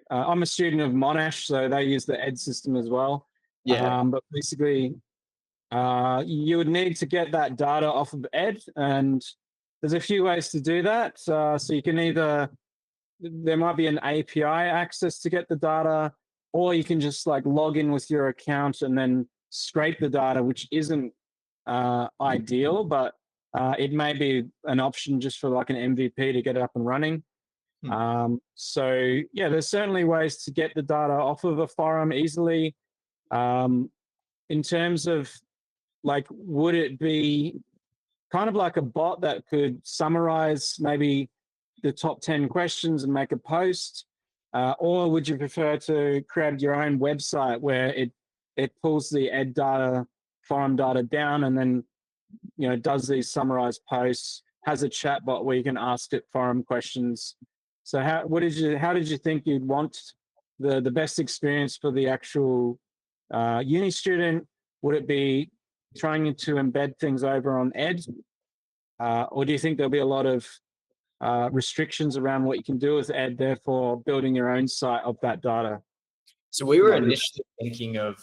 I'm a student of Monash, so they use the Ed system as well. Yeah. But basically, you would need to get that data off of Ed, and there's a few ways to do that. So you can there might be an API access to get the data, or you can just like log in with your account and then scrape the data, which isn't ideal, but it may be an option just for like an MVP to get it up and running. So yeah, there's certainly ways to get the data off of a forum easily. In terms of like, would it be kind of like a bot that could summarize maybe the top 10 questions and make a post? Or would you prefer to create your own website where it pulls the Ed data, forum data down, and then does these summarized posts, has a chat bot where you can ask it forum questions? So how did you think you'd want the best experience for the actual uni student? Would it be trying to embed things over on Ed? Or do you think there'll be a lot of restrictions around what you can do with Ed, therefore building your own site of that data? So we were initially thinking of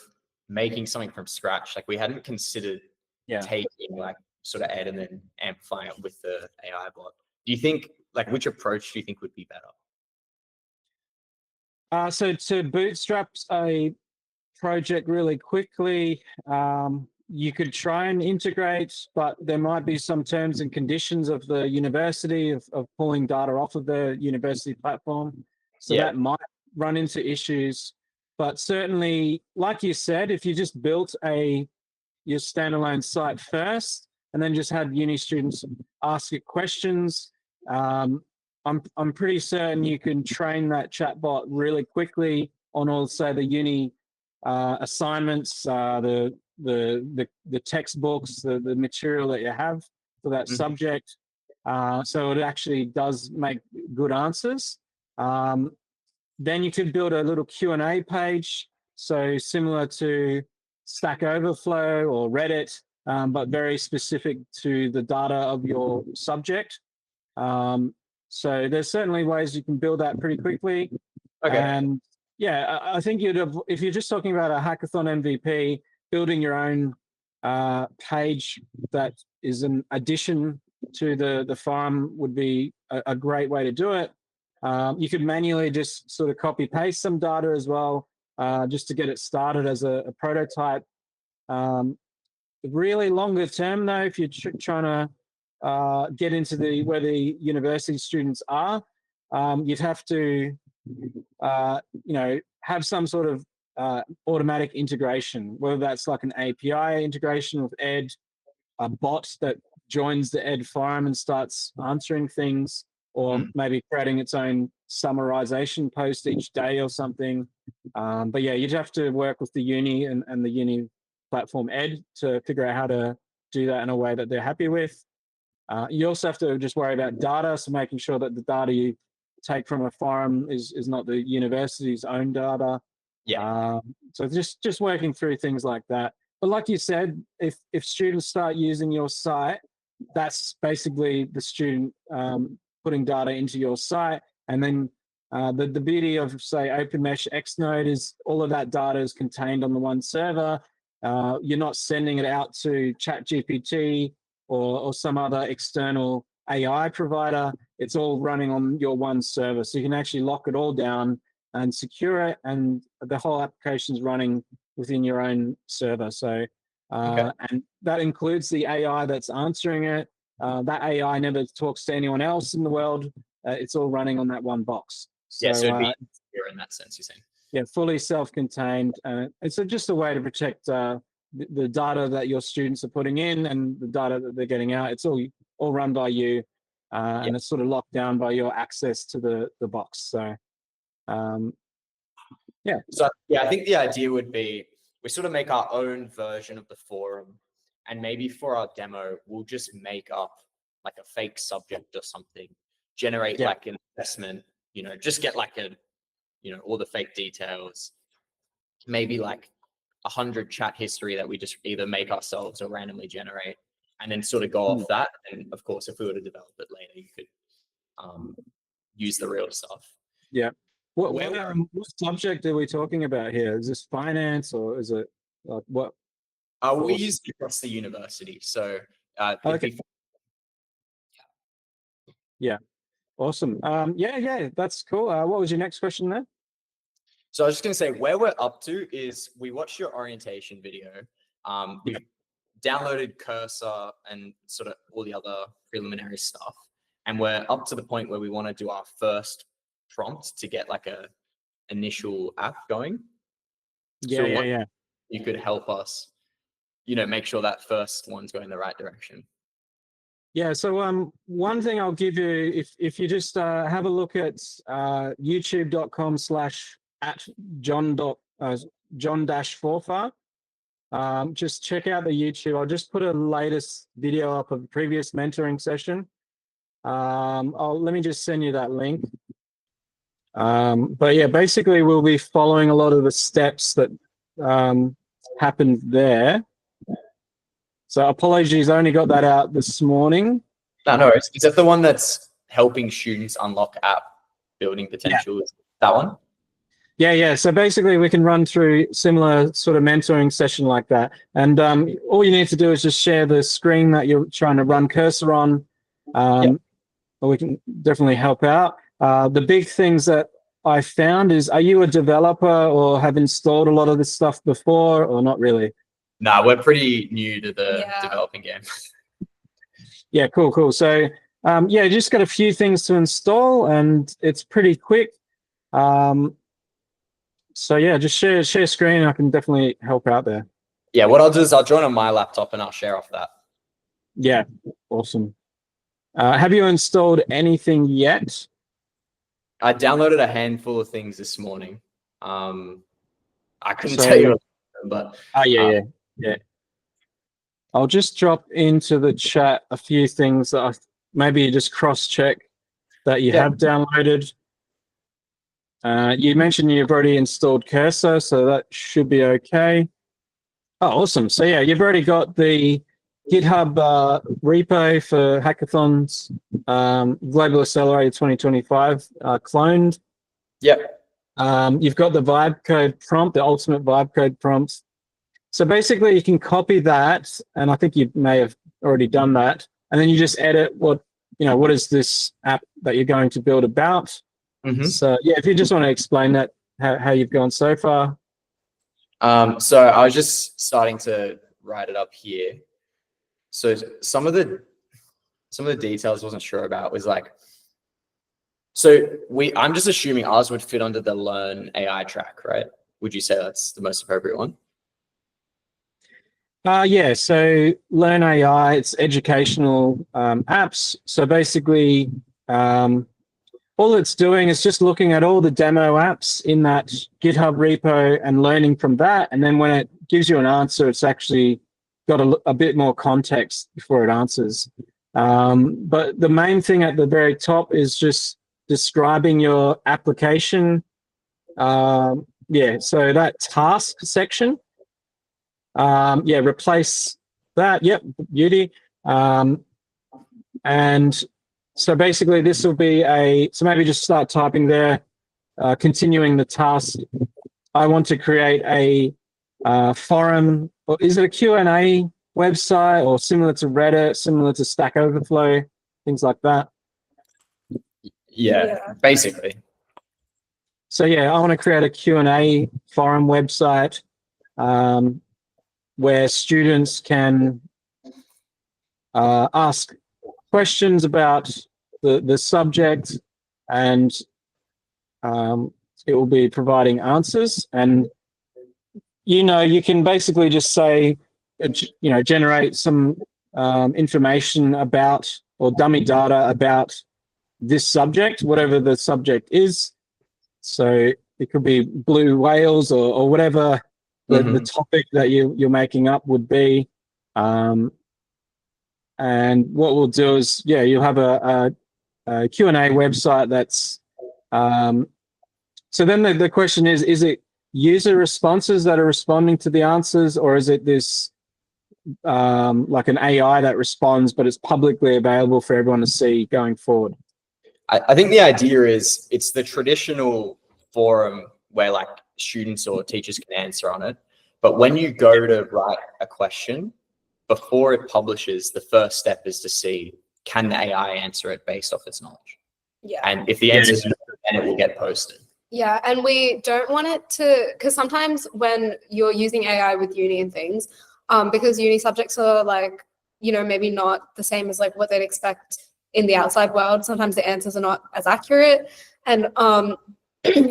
making something from scratch. Like we hadn't considered taking like sort of Ed and then amplifying it with the AI bot. Do you think, like, which approach do you think would be better? So to bootstrap a project really quickly, you could try and integrate, but there might be some terms and conditions of the university of pulling data off of the university platform. So that might run into issues. But certainly, like you said, if you just built your standalone site first and then just had uni students ask it questions, I'm pretty certain you can train that chatbot really quickly on all, say, the uni assignments, the textbooks, the material that you have for that subject. So it actually does make good answers. Then you could build a little Q&A page, so similar to Stack Overflow or Reddit, but very specific to the data of your subject. So there's certainly ways you can build that pretty quickly. Okay. And yeah, I think if you're just talking about a hackathon MVP, building your own page that is an addition to the farm would be a great way to do it. You could manually just sort of copy paste some data as well, just to get it started as a prototype. Really longer term though, if you're trying to get into where the university students are, you'd have to have some sort of automatic integration, whether that's like an API integration with Ed, a bot that joins the Ed forum and starts answering things, or maybe creating its own summarization post each day or something. But yeah, you'd have to work with the uni and the uni platform Ed to figure out how to do that in a way that they're happy with. You also have to just worry about data, so making sure that the data you take from a forum is not the university's own data. So just working through things like that. But like you said, if students start using your site, that's basically the student putting data into your site. And then the beauty of, say, OpenMesh Xnode is all of that data is contained on the one server. You're not sending it out to ChatGPT or some other external AI provider. It's all running on your one server. So you can actually lock it all down and secure it, and the whole application is running within your own server. So and that includes the AI that's answering it. That AI never talks to anyone else in the world. It's all running on that one box. So, so it'd be secure in that sense, you're saying? Yeah, fully self-contained. It's just a way to protect the data that your students are putting in and the data that they're getting out. It's all run by you, and it's sort of locked down by your access to the box. So, yeah. So yeah, I think the idea would be we sort of make our own version of the forum, and maybe for our demo, we'll just make up like a fake subject or something, generate like an assessment, just get like all the fake details, maybe like 100 chat history that we just either make ourselves or randomly generate, and then sort of go off that. And of course, if we were to develop it later, you could use the real stuff. Yeah. What subject are we talking about here? Is this finance or is it like what? We use it across the university, so Okay. Yeah, awesome. Yeah, that's cool. What was your next question there? So I was just going to say, where we're up to is we watched your orientation video. We've downloaded Cursor and sort of all the other preliminary stuff. And we're up to the point where we want to do our first prompt to get like a initial app going. Yeah. You could help us, make sure that first one's going the right direction. Yeah, so one thing I'll give you, if you just have a look at youtube.com/@John-Forfar, just check out the YouTube. I'll just put a latest video up of the previous mentoring session. Let me just send you that link. But yeah, basically we'll be following a lot of the steps that happened there. So apologies, I only got that out this morning. No worries. Is that the one that's helping students unlock app building potential? Yeah. That one? Yeah. So basically we can run through similar sort of mentoring session like that. And all you need to do is just share the screen that you're trying to run Cursor on. Or we can definitely help out. The big things that I found is, are you a developer or have installed a lot of this stuff before or not really? No, we're pretty new to the developing game. Yeah, cool. So just got a few things to install and it's pretty quick. So yeah, just share screen. I can definitely help out there. Yeah, what I'll do is I'll join on my laptop and I'll share off that. Yeah, awesome. Have you installed anything yet? I downloaded a handful of things this morning. I couldn't tell you, but yeah. I'll just drop into the chat a few things that maybe you just cross-check that you have downloaded. You mentioned you've already installed Cursor, so that should be okay. Oh, awesome. So yeah, you've already got the GitHub repo for Hackathon's Global Accelerator 2025 cloned. Yep. You've got the vibe code prompt, the ultimate vibe code prompt. So basically you can copy that, and I think you may have already done that, and then you just edit what is this app that you're going to build about. Mm-hmm. So yeah, if you just want to explain that, how you've gone so far. So I was just starting to write it up here. So some of the details I wasn't sure about was like, I'm just assuming ours would fit under the Learn AI track, right? Would you say that's the most appropriate one? Yeah, so Learn AI, it's educational apps. So basically, all it's doing is just looking at all the demo apps in that GitHub repo and learning from that. And then when it gives you an answer, it's actually got a bit more context before it answers. But the main thing at the very top is just describing your application. So that task section. Replace that. Yep, beauty. And so basically this will be so maybe just start typing there, continuing the task. I want to create a forum, or is it a Q&A website or similar to Reddit, similar to Stack Overflow, things like that? Yeah, basically. So yeah, I want to create a Q&A forum website where students can ask questions about the subject, and it will be providing answers. And you can basically just say, generate some information about, or dummy data about this subject, whatever the subject is. So it could be blue whales or whatever the topic that you're making up would be. And what we'll do is, you'll have a Q&A website that's, so then the question is it user responses that are responding to the answers, or is it this like an AI that responds, but it's publicly available for everyone to see going forward? I think the idea is it's the traditional forum where like students or teachers can answer on it. But when you go to write a question, before it publishes, the first step is to see, can the AI answer it based off its knowledge? Yeah. And if the answer is no, then it will get posted. Yeah, and we don't want it to, because sometimes when you're using AI with uni and things, because uni subjects are like, you know, maybe not the same as like what they'd expect in the outside world. Sometimes the answers are not as accurate. And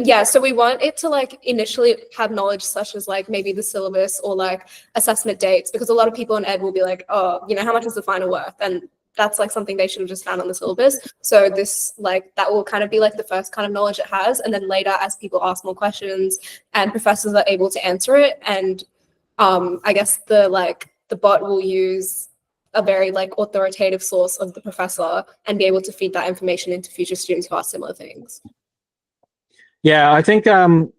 yeah, so we want it to like initially have knowledge such as like maybe the syllabus or like assessment dates, because a lot of people in ed will be like, oh, you know, how much is the final worth? And that's like something they should have just found on the syllabus. So this like that will kind of be like the first kind of knowledge it has. And then later, as people ask more questions and professors are able to answer it, and I guess the bot will use a very like authoritative source of the professor and be able to feed that information into future students who ask similar things. Yeah, I think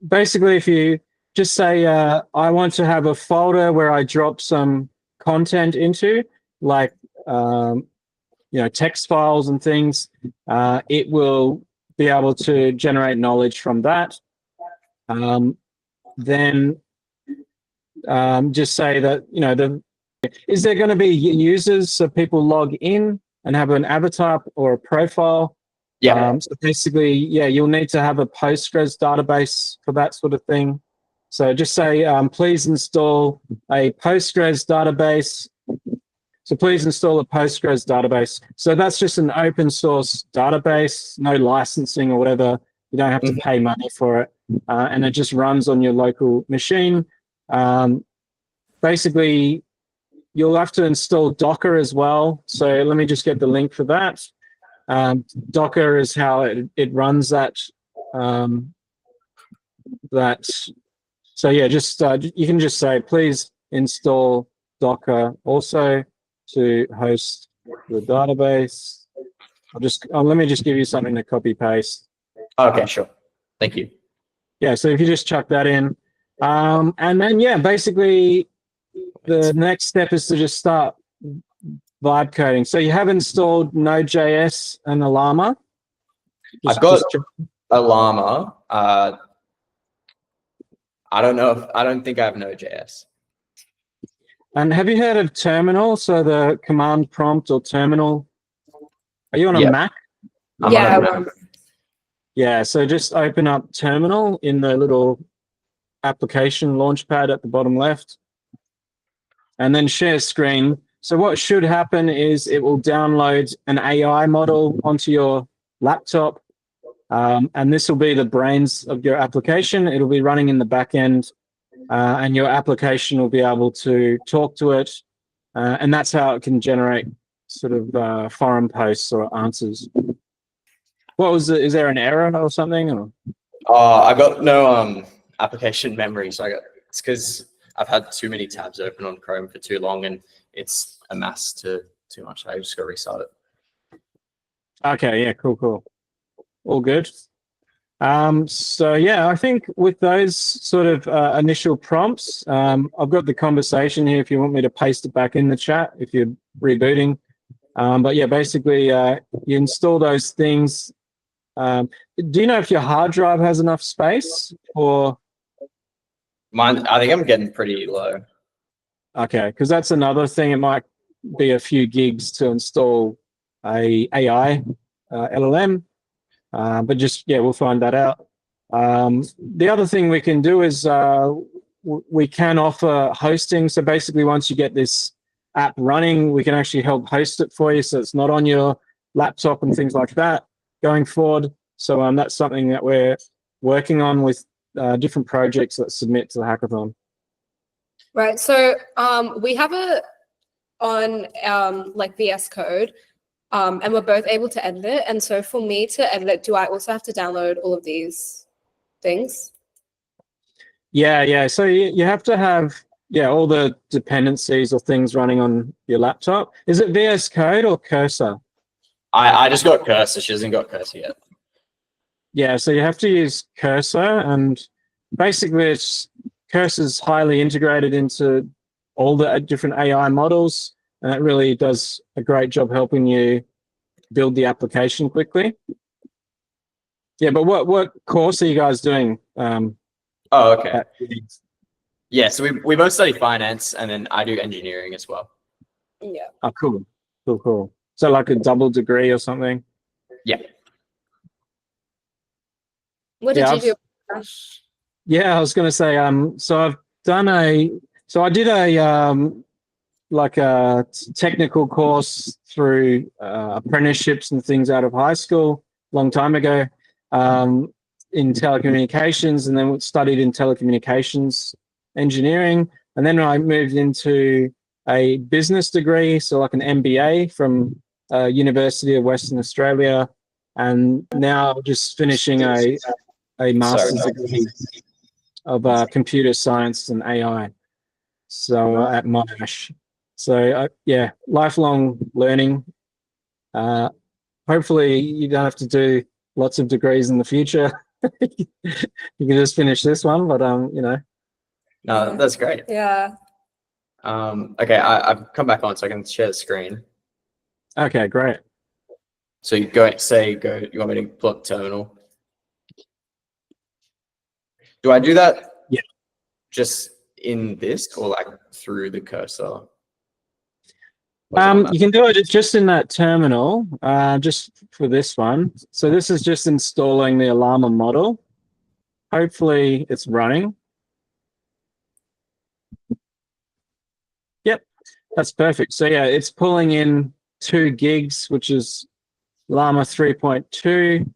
basically if you just say, I want to have a folder where I drop some content into, like, you know, text files and things, it will be able to generate knowledge from that. Then just say that, you know, is there going to be users, so people log in and have an avatar or a profile? Yeah. So basically, yeah, you'll need to have a Postgres database for that sort of thing. So just say, please install a Postgres database. So please install a Postgres database. So that's just an open source database, no licensing or whatever. You don't have to pay money for it. And it just runs on your local machine. Basically, you'll have to install Docker as well. So let me just get the link for that. Docker is how it runs that. So yeah, just you can just say, please install Docker also to host the database. Let me just give you something to copy paste. Okay, sure. Thank you. Yeah, so if you just chuck that in, and then yeah, basically the next step is to just start vibe coding. So you have installed Node.js and Ollama. I've got Ollama. I don't think I have Node.js. And have you heard of terminal? So the command prompt or terminal. Are you on a Mac? I'm on a Mac. Yeah, so just open up terminal in the little application launchpad at the bottom left, and then share screen. So what should happen is it will download an AI model onto your laptop, and this will be the brains of your application. It'll be running in the back end, and your application will be able to talk to it, and that's how it can generate sort of forum posts or answers. What was it? Is there an error or something? Or? I got no application memory, so it's because I've had too many tabs open on Chrome for too long, and it's amassed to too much. I just got to restart it. Okay, yeah, cool. All good. So yeah, I think with those sort of initial prompts, I've got the conversation here if you want me to paste it back in the chat if you're rebooting. But yeah, basically you install those things. Do you know if your hard drive has enough space or? Mine, I think I'm getting pretty low. Okay, because that's another thing. It might be a few gigs to install a AI LLM, but just, yeah, we'll find that out. The other thing we can do is we can offer hosting. So basically, once you get this app running, we can actually help host it for you, so it's not on your laptop and things like that going forward. So that's something that we're working on with different projects that submit to the hackathon. Right. So we have it on like VS Code, and we're both able to edit it. And so for me to edit it, do I also have to download all of these things? Yeah. So you have to have all the dependencies or things running on your laptop. Is it VS Code or Cursor? I just got Cursor. She hasn't got Cursor yet. Yeah, so you have to use Cursor, and basically Cursor's highly integrated into all the different AI models, and it really does a great job helping you build the application quickly. Yeah, but what course are you guys doing? Oh, okay. At- Yeah, so we both study finance, and then I do engineering as well. Yeah. Oh, cool. So like a double degree or something? Yeah. What Yeah, did you do? Yeah, I was going to say, so I've done so I did like a technical course through apprenticeships and things out of high school a long time ago, in telecommunications, and then studied in telecommunications engineering. And then I moved into a business degree, so like an MBA from University of Western Australia, and now just finishing a master's degree of computer science and AI. So at Monash. So yeah, lifelong learning. Hopefully you don't have to do lots of degrees in the future. You can just finish this one, but you know. No, that's great. Yeah. Okay, I've come back on so I can share the screen. Okay, great. So you go. You want me to pull up terminal? Do I do that? Yeah. Just in this, or like through the cursor? You can do it just in that terminal, just for this one. So this is just installing the Ollama model. Hopefully it's running. Yep, that's perfect. So yeah, it's pulling in 2 gigs, which is Llama 3.2.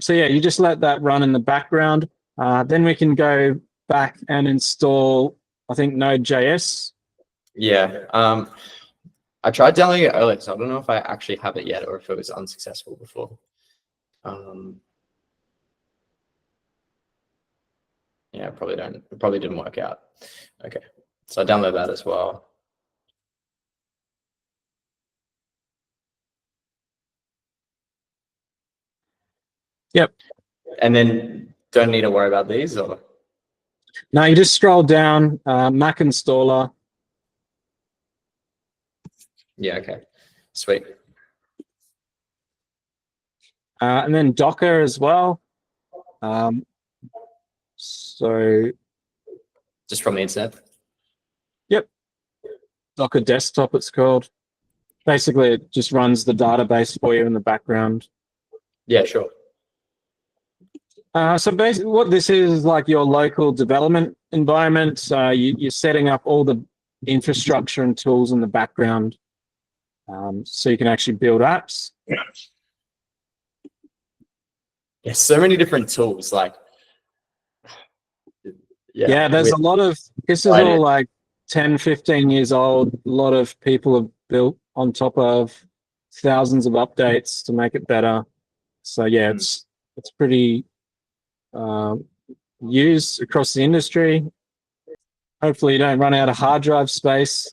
So yeah, you just let that run in the background. Then we can go back and install, I think, Node.js. Yeah. I tried downloading it earlier, so I don't know if I actually have it yet or if it was unsuccessful before. Yeah, it probably didn't work out. Okay, so I download that as well. Yep. And then don't need to worry about these, or? Now you just scroll down, Mac installer. Yeah, okay, sweet. And then Docker as well. So Just from the internet? yep, Docker desktop it's called. Basically, it just runs the database for you in the background. Yeah, sure. So basically what this is like your local development environment. You're setting up all the infrastructure and tools in the background, so you can actually build apps. Yeah, so many different tools, like. Yeah, there's a lot of, this is all like 10, 15 years old. A lot of people have built on top of thousands of updates to make it better. So yeah, it's pretty used across the industry. Hopefully you don't run out of hard drive space.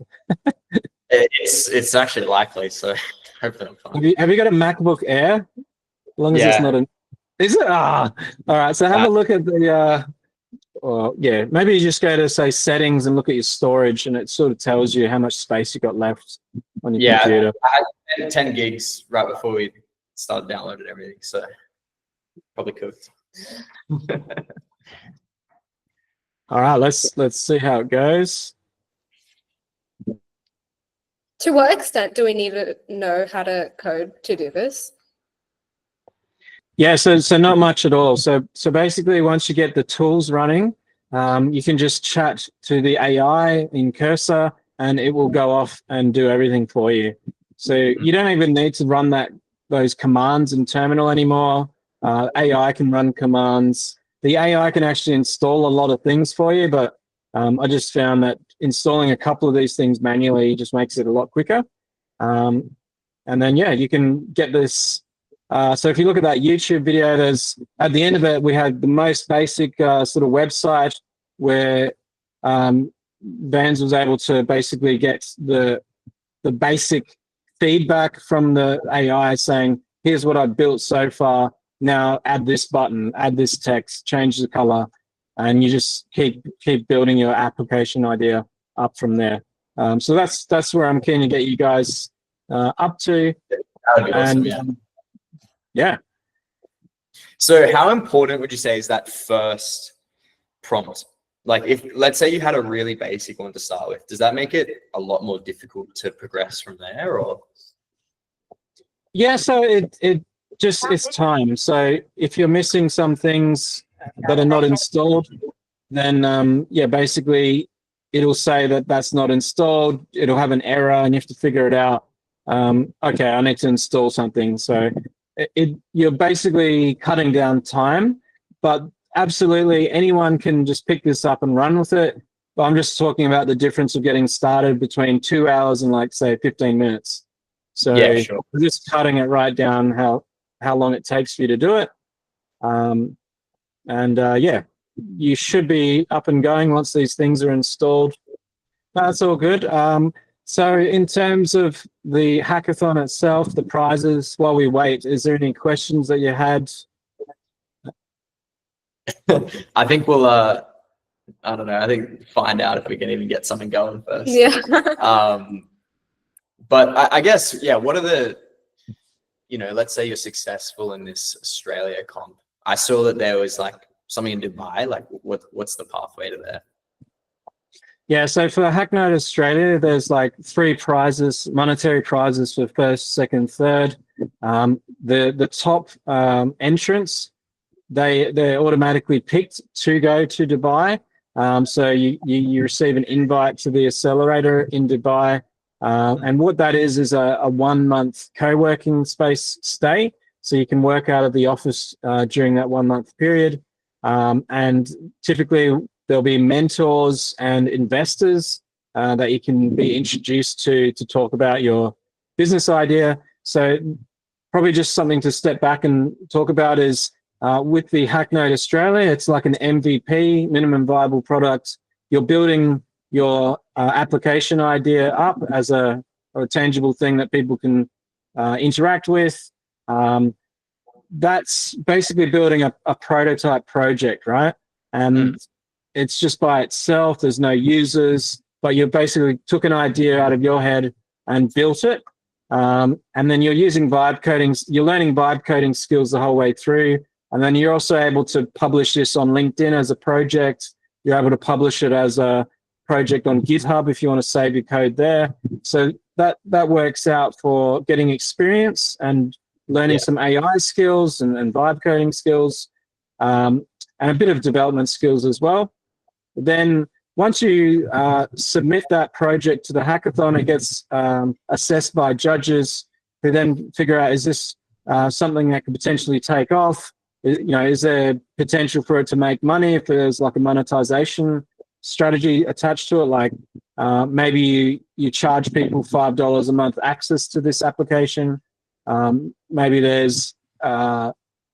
It's actually likely, so hopefully I'm fine. Have you got a MacBook Air? As long as it's not an, is it? All right. So have a look at the, yeah, maybe you just go to say settings and look at your storage, and it sort of tells you how much space you got left on your computer. I had 10 gigs right before we started downloading everything, so probably cooked. All right, let's see how it goes. To what extent do we need to know how to code to do this? Yeah, so not much at all. So basically, once you get the tools running, you can just chat to the AI in Cursor, and it will go off and do everything for you. So you don't even need to run those commands in terminal anymore. AI can run commands. The AI can actually install a lot of things for you, but I just found that installing a couple of these things manually just makes it a lot quicker. And then, yeah, you can get this. So if you look at that YouTube video, there's at the end of it, we had the most basic sort of website where Vans was able to basically get the basic feedback from the AI saying, here's what I've built so far. Now add this button, add this text, change the color, and you just keep building your application idea up from there. So that's where I'm keen to get you guys up to. That would be awesome, and yeah. Yeah. So how important would you say is that first prompt? Like if, let's say you had a really basic one to start with, does that make it a lot more difficult to progress from there, or? Yeah, so it just, it's time. So if you're missing some things that are not installed, then yeah, basically it'll say that that's not installed. It'll have an error and you have to figure it out. Okay, I need to install something. So you're basically cutting down time, but absolutely anyone can just pick this up and run with it. But I'm just talking about the difference of getting started between 2 hours and like say 15 minutes. So Yeah, sure. we're just cutting it right down how long it takes for you to do it. Yeah, you should be up and going once these things are installed. That's all good. So in terms of the hackathon itself, the prizes, while we wait, is there any questions that you had? I think we'll, I don't know, I think find out if we can even get something going first. Yeah. But I guess, yeah, what are the, you know, let's say you're successful in this Australia comp. I saw that there was like something in Dubai, like what's the pathway to there? Yeah, so for Hacknote Australia, there's like 3 prizes, monetary prizes for first, second, third. The top entrants, they're automatically picked to go to Dubai. So you receive an invite to the accelerator in Dubai. And what that is a 1-month co-working space stay. So you can work out of the office during that 1-month period. And typically there'll be mentors and investors that you can be introduced to talk about your business idea. So probably just something to step back and talk about is with the Hacknote Australia, it's like an MVP, minimum viable product. You're building your application idea up as a tangible thing that people can interact with. That's basically building a prototype project, right? And it's just by itself, there's no users, but you basically took an idea out of your head and built it. And then you're using vibe coding, you're learning vibe coding skills the whole way through. And then you're also able to publish this on LinkedIn as a project. You're able to publish it as a project on GitHub if you want to save your code there. So that works out for getting experience and learning some AI skills and vibe coding skills, and a bit of development skills as well. Then once you submit that project to the hackathon, it gets assessed by judges who then figure out, is this something that could potentially take off? Is there potential for it to make money if there's like a monetization strategy attached to it? Like maybe you charge people $5 a month access to this application. Maybe there's,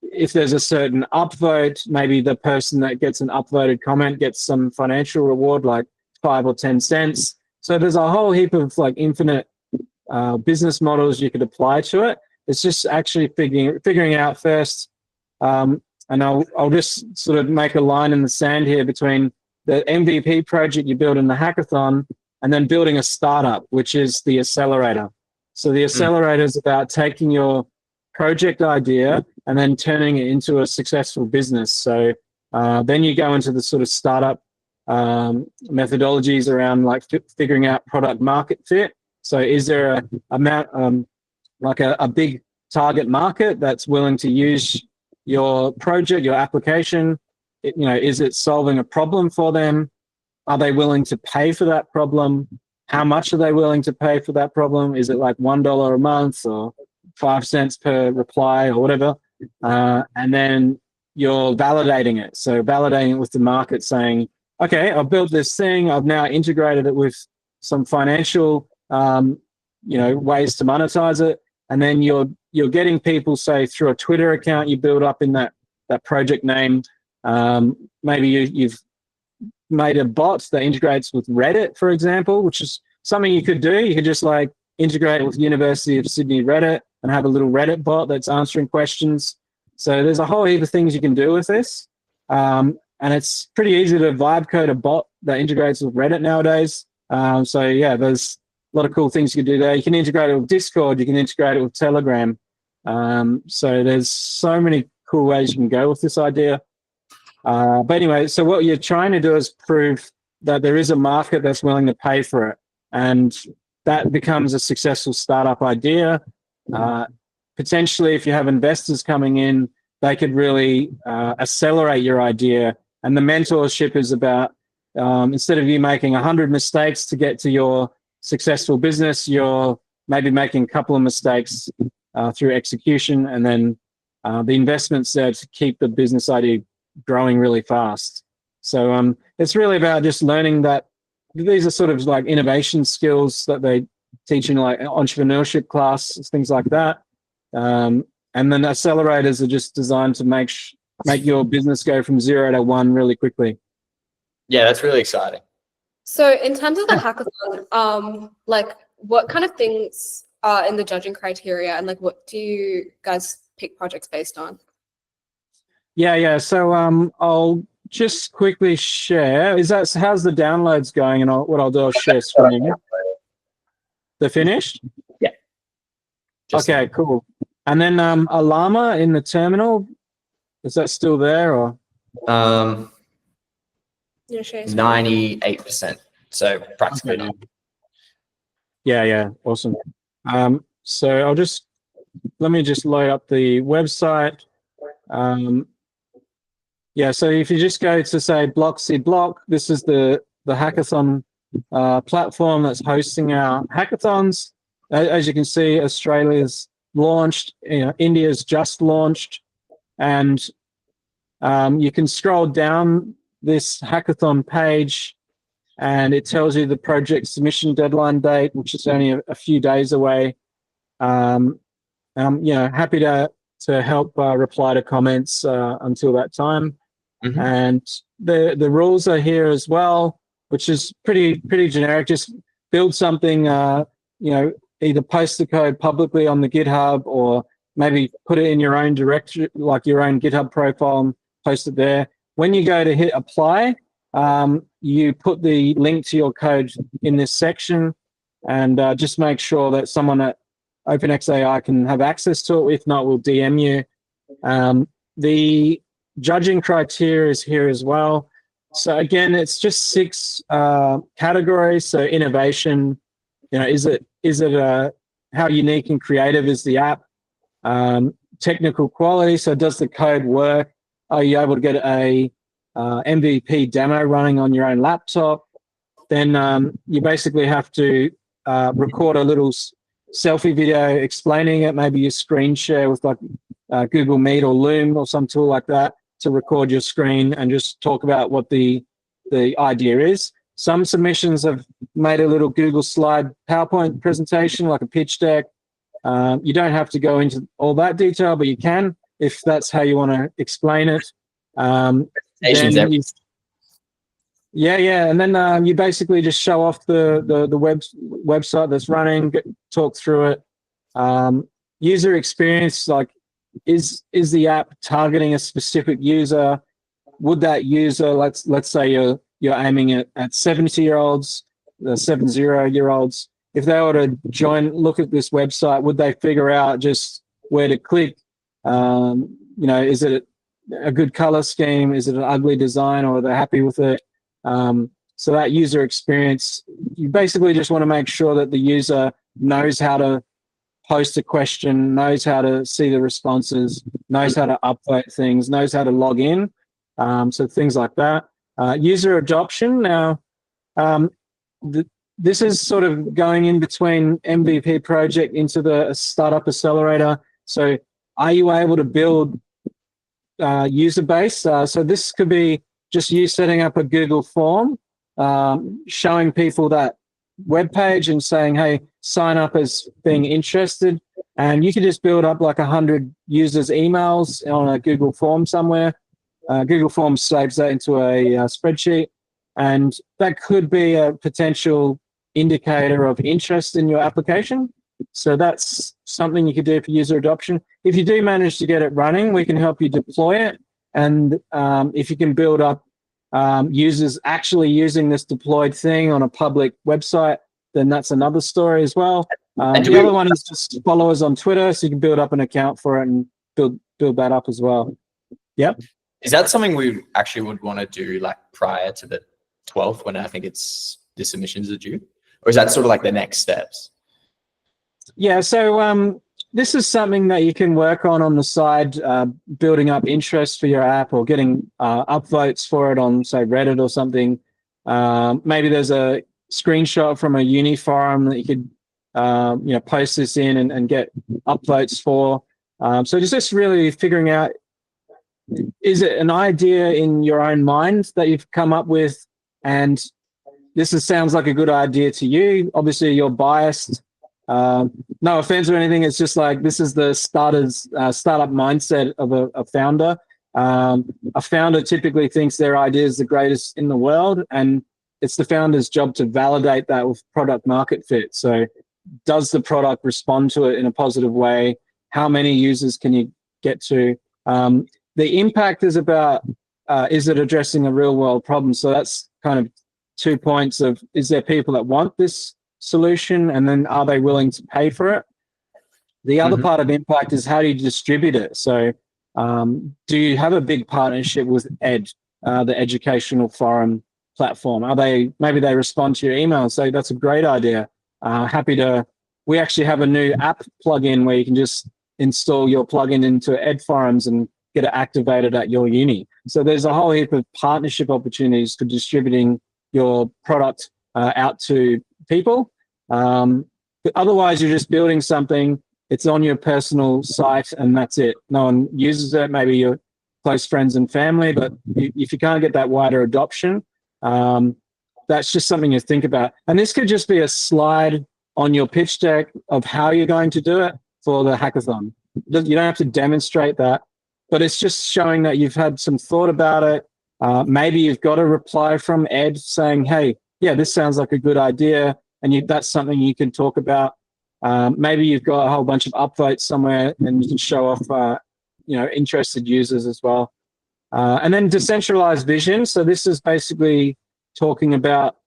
if there's a certain upvote, maybe the person that gets an upvoted comment gets some financial reward, like 5 or 10 cents. So there's a whole heap of like infinite business models you could apply to it. It's just actually figuring out first. And I'll just sort of make a line in the sand here between the MVP project you build in the hackathon and then building a startup, which is the accelerator. So the accelerator is about taking your project idea and then turning it into a successful business. So then you go into the sort of startup methodologies around like figuring out product market fit. So is there a amount like a big target market that's willing to use your project, your application? Is it solving a problem for them? Are they willing to pay for that problem? How much are they willing to pay for that problem? Is it like $1 a month or 5 cents per reply or whatever? And then you're validating it. So validating it with the market, saying, okay, I've built this thing. I've now integrated it with some financial, ways to monetize it. And then you're getting people, say, through a Twitter account you build up in that project name. Maybe you've made a bot that integrates with Reddit, for example, which is something you could do. You could just like integrate with University of Sydney Reddit and have a little Reddit bot that's answering questions. So there's a whole heap of things you can do with this. And it's pretty easy to vibe code a bot that integrates with Reddit nowadays. So yeah, there's a lot of cool things you can do there. You can integrate it with Discord. You can integrate it with Telegram. So there's so many cool ways you can go with this idea. But anyway, so what you're trying to do is prove that there is a market that's willing to pay for it. And that becomes a successful startup idea. Potentially, if you have investors coming in, they could really accelerate your idea. And the mentorship is about, instead of you making 100 mistakes to get to your successful business, you're maybe making a couple of mistakes through execution, and then the investment's there to keep the business idea growing really fast. So it's really about just learning that these are sort of like innovation skills that they teach in like entrepreneurship class, things like that. And then accelerators are just designed to make your business go from 0 to 1 really quickly. Yeah, that's really exciting. So in terms of the hackathon, like what kind of things are in the judging criteria, and like what do you guys pick projects based on? Yeah. So I'll just quickly share. How's the downloads going? And what I'll do, I'll share screen. They're finished? Yeah. Okay, cool. And then Ollama in the terminal, is that still there or? 98%. So practically not. Yeah, awesome. So let me just load up the website. Yeah, so if you just go to say Block, this is the hackathon platform that's hosting our hackathons. As you can see, Australia's launched, India's just launched, and you can scroll down this hackathon page and it tells you the project submission deadline date, which is only a few days away. I'm happy to help reply to comments until that time. Mm-hmm. And the rules are here as well, which is pretty generic. Just build something, either post the code publicly on the GitHub or maybe put it in your own directory, like your own GitHub profile, and post it there. When you go to hit apply, you put the link to your code in this section, and just make sure that someone at OpenXAI can have access to it. If not, we'll DM you. The judging criteria is here as well. So again, it's just 6 categories. So innovation, is it how unique and creative is the app? Technical quality, so does the code work? Are you able to get a MVP demo running on your own laptop? Then you basically have to record a little selfie video explaining it. Maybe you screen share with like Google Meet or Loom or some tool like that to record your screen and just talk about what the idea is. Some submissions have made a little Google slide PowerPoint presentation, like a pitch deck. You don't have to go into all that detail, but you can if that's how you want to explain it. And then you basically just show off the website that's running, talk through it. User experience, like is the app targeting a specific user? Would that user, let's say you're aiming at 70-year-olds, the 70-year-olds, if they were to look at this website, would they figure out just where to click? Is it a good color scheme? Is it an ugly design, or are they happy with it? So that user experience, you basically just want to make sure that the user knows how to post a question, knows how to see the responses, knows how to upvote things, knows how to log in. So things like that. User adoption. Now, this is sort of going in between MVP project into the startup accelerator. So are you able to build user base? So this could be just you setting up a Google form, showing people that web page and saying, hey, sign up as being interested. And you can just build up like 100 users' emails on a Google form somewhere. Google Forms saves that into a spreadsheet. And that could be a potential indicator of interest in your application. So that's something you could do for user adoption. If you do manage to get it running, we can help you deploy it. And if you can build up users actually using this deployed thing on a public website, then that's another story as well. The other one is just follow us on Twitter, so you can build up an account for it and build that up as well. Yep. Is that something we actually would want to do like prior to the 12th, when I think the submissions are due? Or is that sort of like the next steps? Yeah, so this is something that you can work on the side, building up interest for your app or getting upvotes for it on, say, Reddit or something. Maybe there's a screenshot from a uni forum that you could post this in and get upvotes for. So it's just really figuring out, is it an idea in your own mind that you've come up with, and sounds like a good idea to you? Obviously, you're biased. No offense or anything. It's just like, this is the startup mindset of a founder. A founder typically thinks their idea is the greatest in the world, and it's the founder's job to validate that with product market fit. So does the product respond to it in a positive way? How many users can you get to? The impact is about, is it addressing a real world problem? So that's kind of 2 points of, is there people that want this solution, and then are they willing to pay for it? The other part of impact is, how do you distribute it? So do you have a big partnership with Ed, the educational forum platform? Maybe they respond to your email and say, that's a great idea. We actually have a new app plugin where you can just install your plugin into Ed forums and get it activated at your uni. So there's a whole heap of partnership opportunities for distributing your product out to people. But otherwise, you're just building something, it's on your personal site, and that's it. No one uses it, maybe your close friends and family, but if you can't get that wider adoption, that's just something to think about. And this could just be a slide on your pitch deck of how you're going to do it for the hackathon. You don't have to demonstrate that, but it's just showing that you've had some thought about it. Maybe you've got a reply from Ed saying, hey, yeah, this sounds like a good idea, and that's something you can talk about. Maybe you've got a whole bunch of upvotes somewhere, and you can show off interested users as well. And then decentralized vision. So this is basically talking about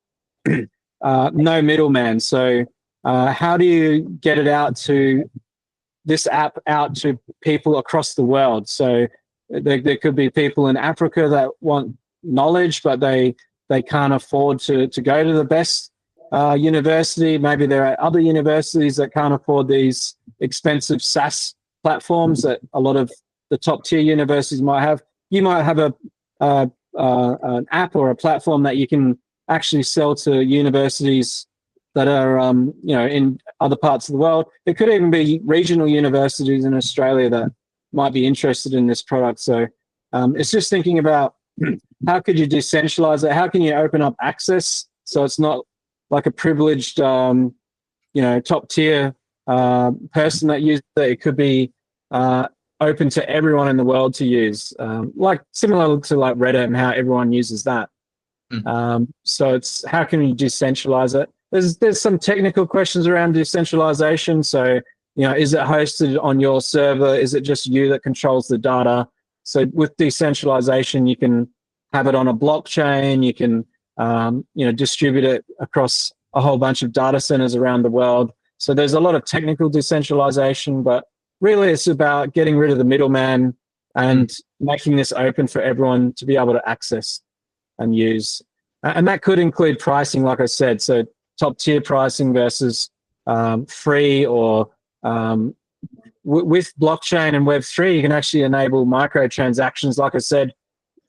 no middleman. So how do you get it out to this app out to people across the world? So there could be people in Africa that want knowledge, but they can't afford to go to the best university. Maybe there are other universities that can't afford these expensive SaaS platforms that a lot of the top tier universities might have. You might have an app or a platform that you can actually sell to universities that are in other parts of the world. It could even be regional universities in Australia that might be interested in this product. So it's just thinking about, how could you decentralize it? How can you open up access so it's not like a privileged top tier person that uses it? It could be open to everyone in the world to use, like similar to like Reddit and how everyone uses that. So it's, how can you decentralize it? There's some technical questions around decentralization. So, is it hosted on your server? Is it just you that controls the data? So with decentralization, you can have it on a blockchain. You can, distribute it across a whole bunch of data centers around the world. So there's a lot of technical decentralization, but really it's about getting rid of the middleman and making this open for everyone to be able to access and use. And that could include pricing, like I said. So top tier pricing versus free, or with blockchain and Web3, you can actually enable microtransactions. Like I said,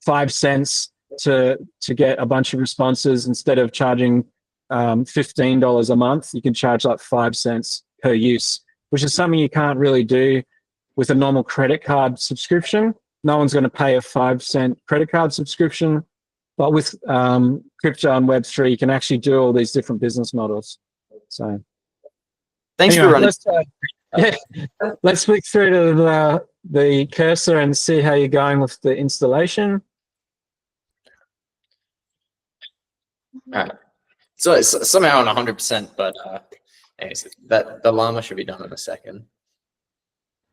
5 cents to get a bunch of responses. Instead of charging $15 a month, you can charge like 5 cents per use, which is something you can't really do with a normal credit card subscription. No one's going to pay a 5 cent credit card subscription. But with crypto and Web3, you can actually do all these different business models. So, thanks for running. Let's flick through to the cursor and see how you're going with the installation. All right. So it's somehow on 100%, but anyways, the Ollama should be done in a second.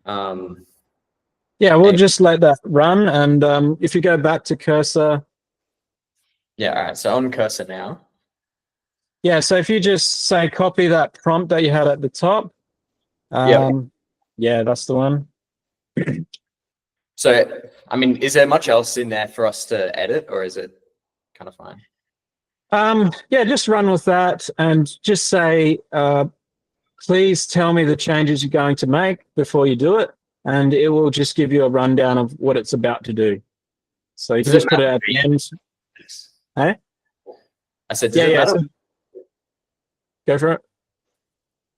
Yeah, we'll just let that run, and if you go back to cursor. Yeah, all right, so on cursor now. Yeah, so if you just say copy that prompt that you had at the top, yeah, that's the one. So, I mean, is there much else in there for us to edit, or is it kind of fine? Yeah, just run with that and just say, please tell me the changes you're going to make before you do it, and it will just give you a rundown of what it's about to do. So you can just put it at the end. Hey? I said, does it matter? So go for it.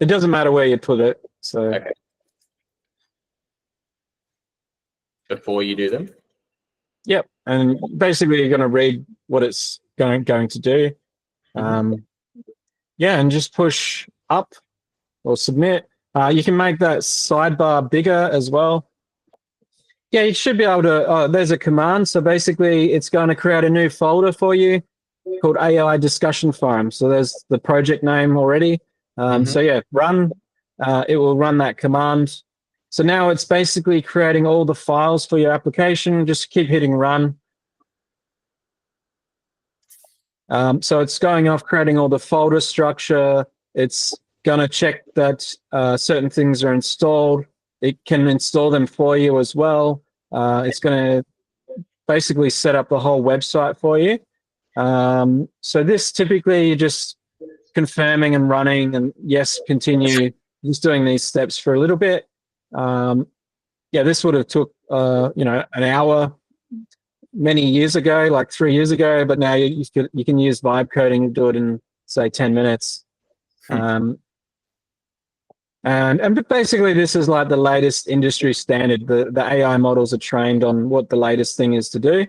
It doesn't matter where you put it. So okay. Before you do them? Yep. And basically you're going to read what it's going to do. Yeah, and just push up or submit. You can make that sidebar bigger as well. Yeah, you should be able to, there's a command. So basically it's going to create a new folder for you called AI discussion forum. So there's the project name already. So yeah, run, it will run that command. So now it's basically creating all the files for your application. Just keep hitting run. So it's going off, creating all the folder structure. It's going to check that certain things are installed. It can install them for you as well. It's going to basically set up the whole website for you. So this typically you're just confirming and running, and yes, continue just doing these steps for a little bit. Yeah, this would have took you know, an hour many years ago, like 3 years ago, but now you can use vibe coding and do it in say 10 minutes. And basically this is like the latest industry standard. The AI models are trained on what the latest thing is to do.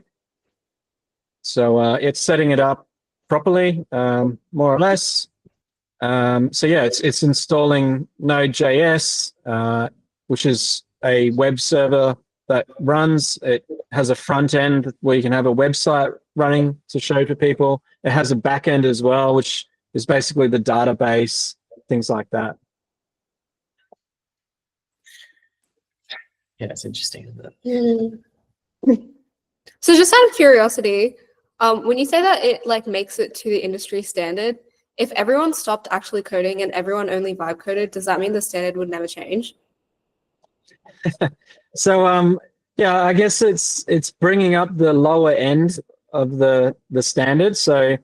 So it's setting it up properly, more or less. So yeah, it's installing Node.js, which is a web server that runs. It has a front end where you can have a website running to show to people. It has a back end as well, which is basically the database, things like that. Yeah, it's interesting, isn't it? So just out of curiosity, when you say that it like makes it to the industry standard, if everyone stopped actually coding and everyone only vibe coded, does that mean the standard would never change? So yeah, I guess it's bringing up the lower end of the standard. So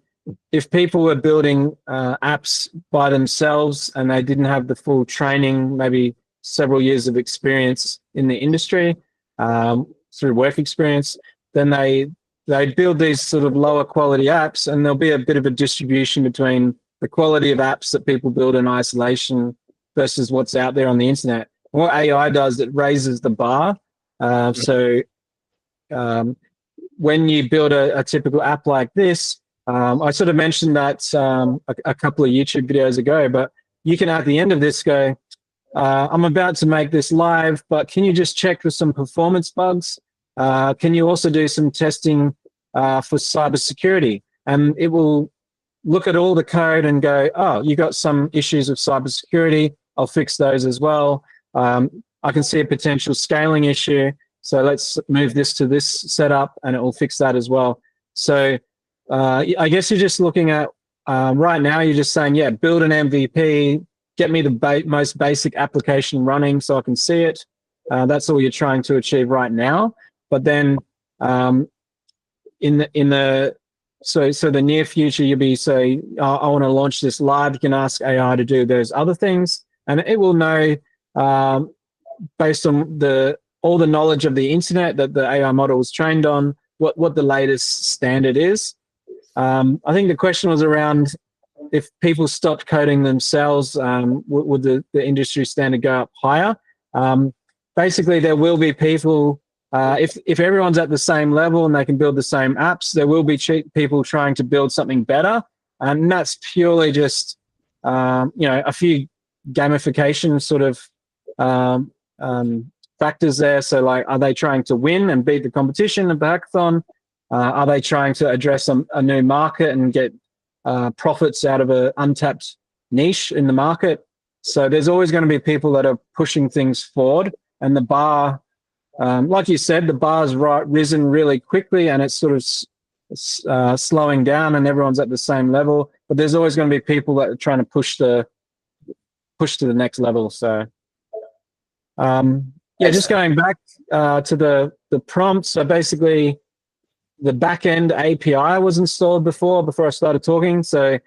if people were building apps by themselves and they didn't have the full training, maybe several years of experience in the industry through work experience, then they build these sort of lower quality apps, and there'll be a bit of a distribution between the quality of apps that people build in isolation versus what's out there on the internet. What AI does, it raises the bar. So when you build a typical app like this, I sort of mentioned that a couple of YouTube videos ago, but you can at the end of this go, I'm about to make this live, but can you just check for some performance bugs? Can you also do some testing for cybersecurity? And it will look at all the code and go, oh, you got some issues with cybersecurity. I'll fix those as well. I can see a potential scaling issue. So let's move this to this setup and it will fix that as well. So I guess you're just looking at, right now, you're just saying, yeah, build an MVP, get me the most basic application running so I can see it. That's all you're trying to achieve right now. But then in the near future, you'll be say, I want to launch this live. You can ask AI to do those other things, and it will know based on all the knowledge of the internet that the AI model was trained on, what the latest standard is. I think the question was around if people stopped coding themselves, would the industry standard go up higher? Basically, there will be people, if everyone's at the same level and they can build the same apps, there will be people trying to build something better. And that's purely just, you know, a few gamification sort of factors there. So like, are they trying to win and beat the competition of the hackathon? Are they trying to address a new market and get profits out of an untapped niche in the market? So there's always going to be people that are pushing things forward, and the bar, like you said, the bar's risen really quickly, and it's sort of slowing down, and everyone's at the same level. but there's always going to be people that are trying to push to the next level. So yeah, just going back to the prompt. So basically, the backend API was installed before I started talking. So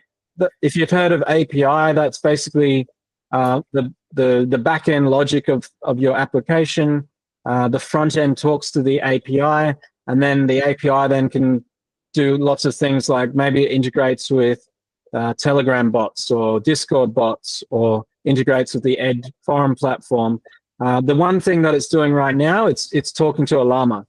if you've heard of API, that's basically the backend logic of your application. The front end talks to the API, and then the API then can do lots of things, like maybe it integrates with Telegram bots or Discord bots, or integrates with the Ed forum platform. The one thing that it's doing right now, it's talking to Ollama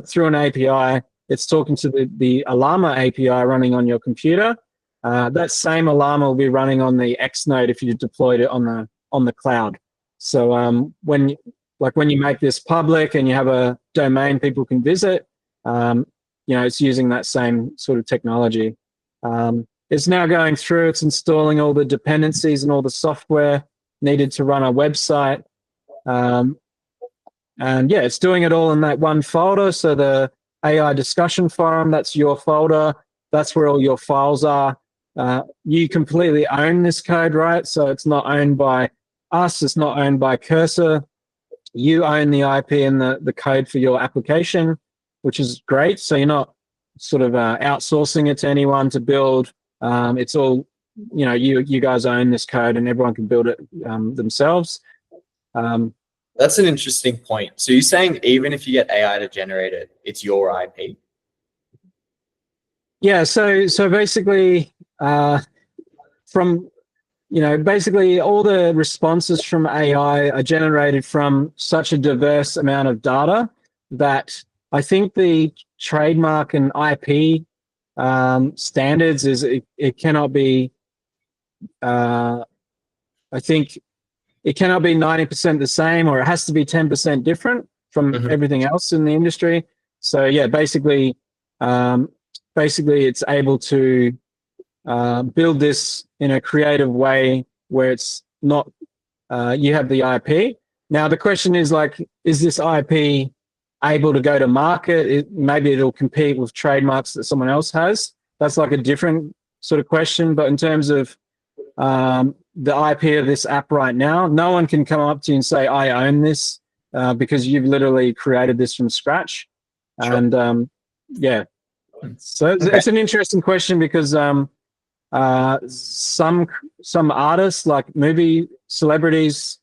through an API. It's talking to the Ollama API running on your computer. That same Ollama will be running on the X node if you deployed it on the cloud. So when you make this public and you have a domain people can visit, it's using that same sort of technology. It's now going through, it's installing all the dependencies and all the software needed to run a website. And yeah, it's doing it all in that one folder. So the AI discussion forum, that's your folder. That's where all your files are. You completely own this code, right? So it's not owned by us. It's not owned by Cursor. You own the IP and the code for your application, which is great. So you're not sort of outsourcing it to anyone to build. It's all, you guys own this code and everyone can build it themselves. That's an interesting point. So you're saying even if you get AI to generate it, it's your IP? Yeah, so basically basically all the responses from AI are generated from such a diverse amount of data that I think the trademark and IP standards is it cannot be, I think it cannot be 90% the same, or it has to be 10% different from everything else in the industry. So yeah, basically it's able to build this in a creative way where it's not, you have the IP. Now the question is, like, is this IP able to go to market? Maybe it'll compete with trademarks that someone else has. That's like a different sort of question. But in terms of the IP of this app right now, no one can come up to you and say, I own this, because you've literally created this from scratch. Sure. And yeah, so it's an interesting question because some artists, like movie celebrities,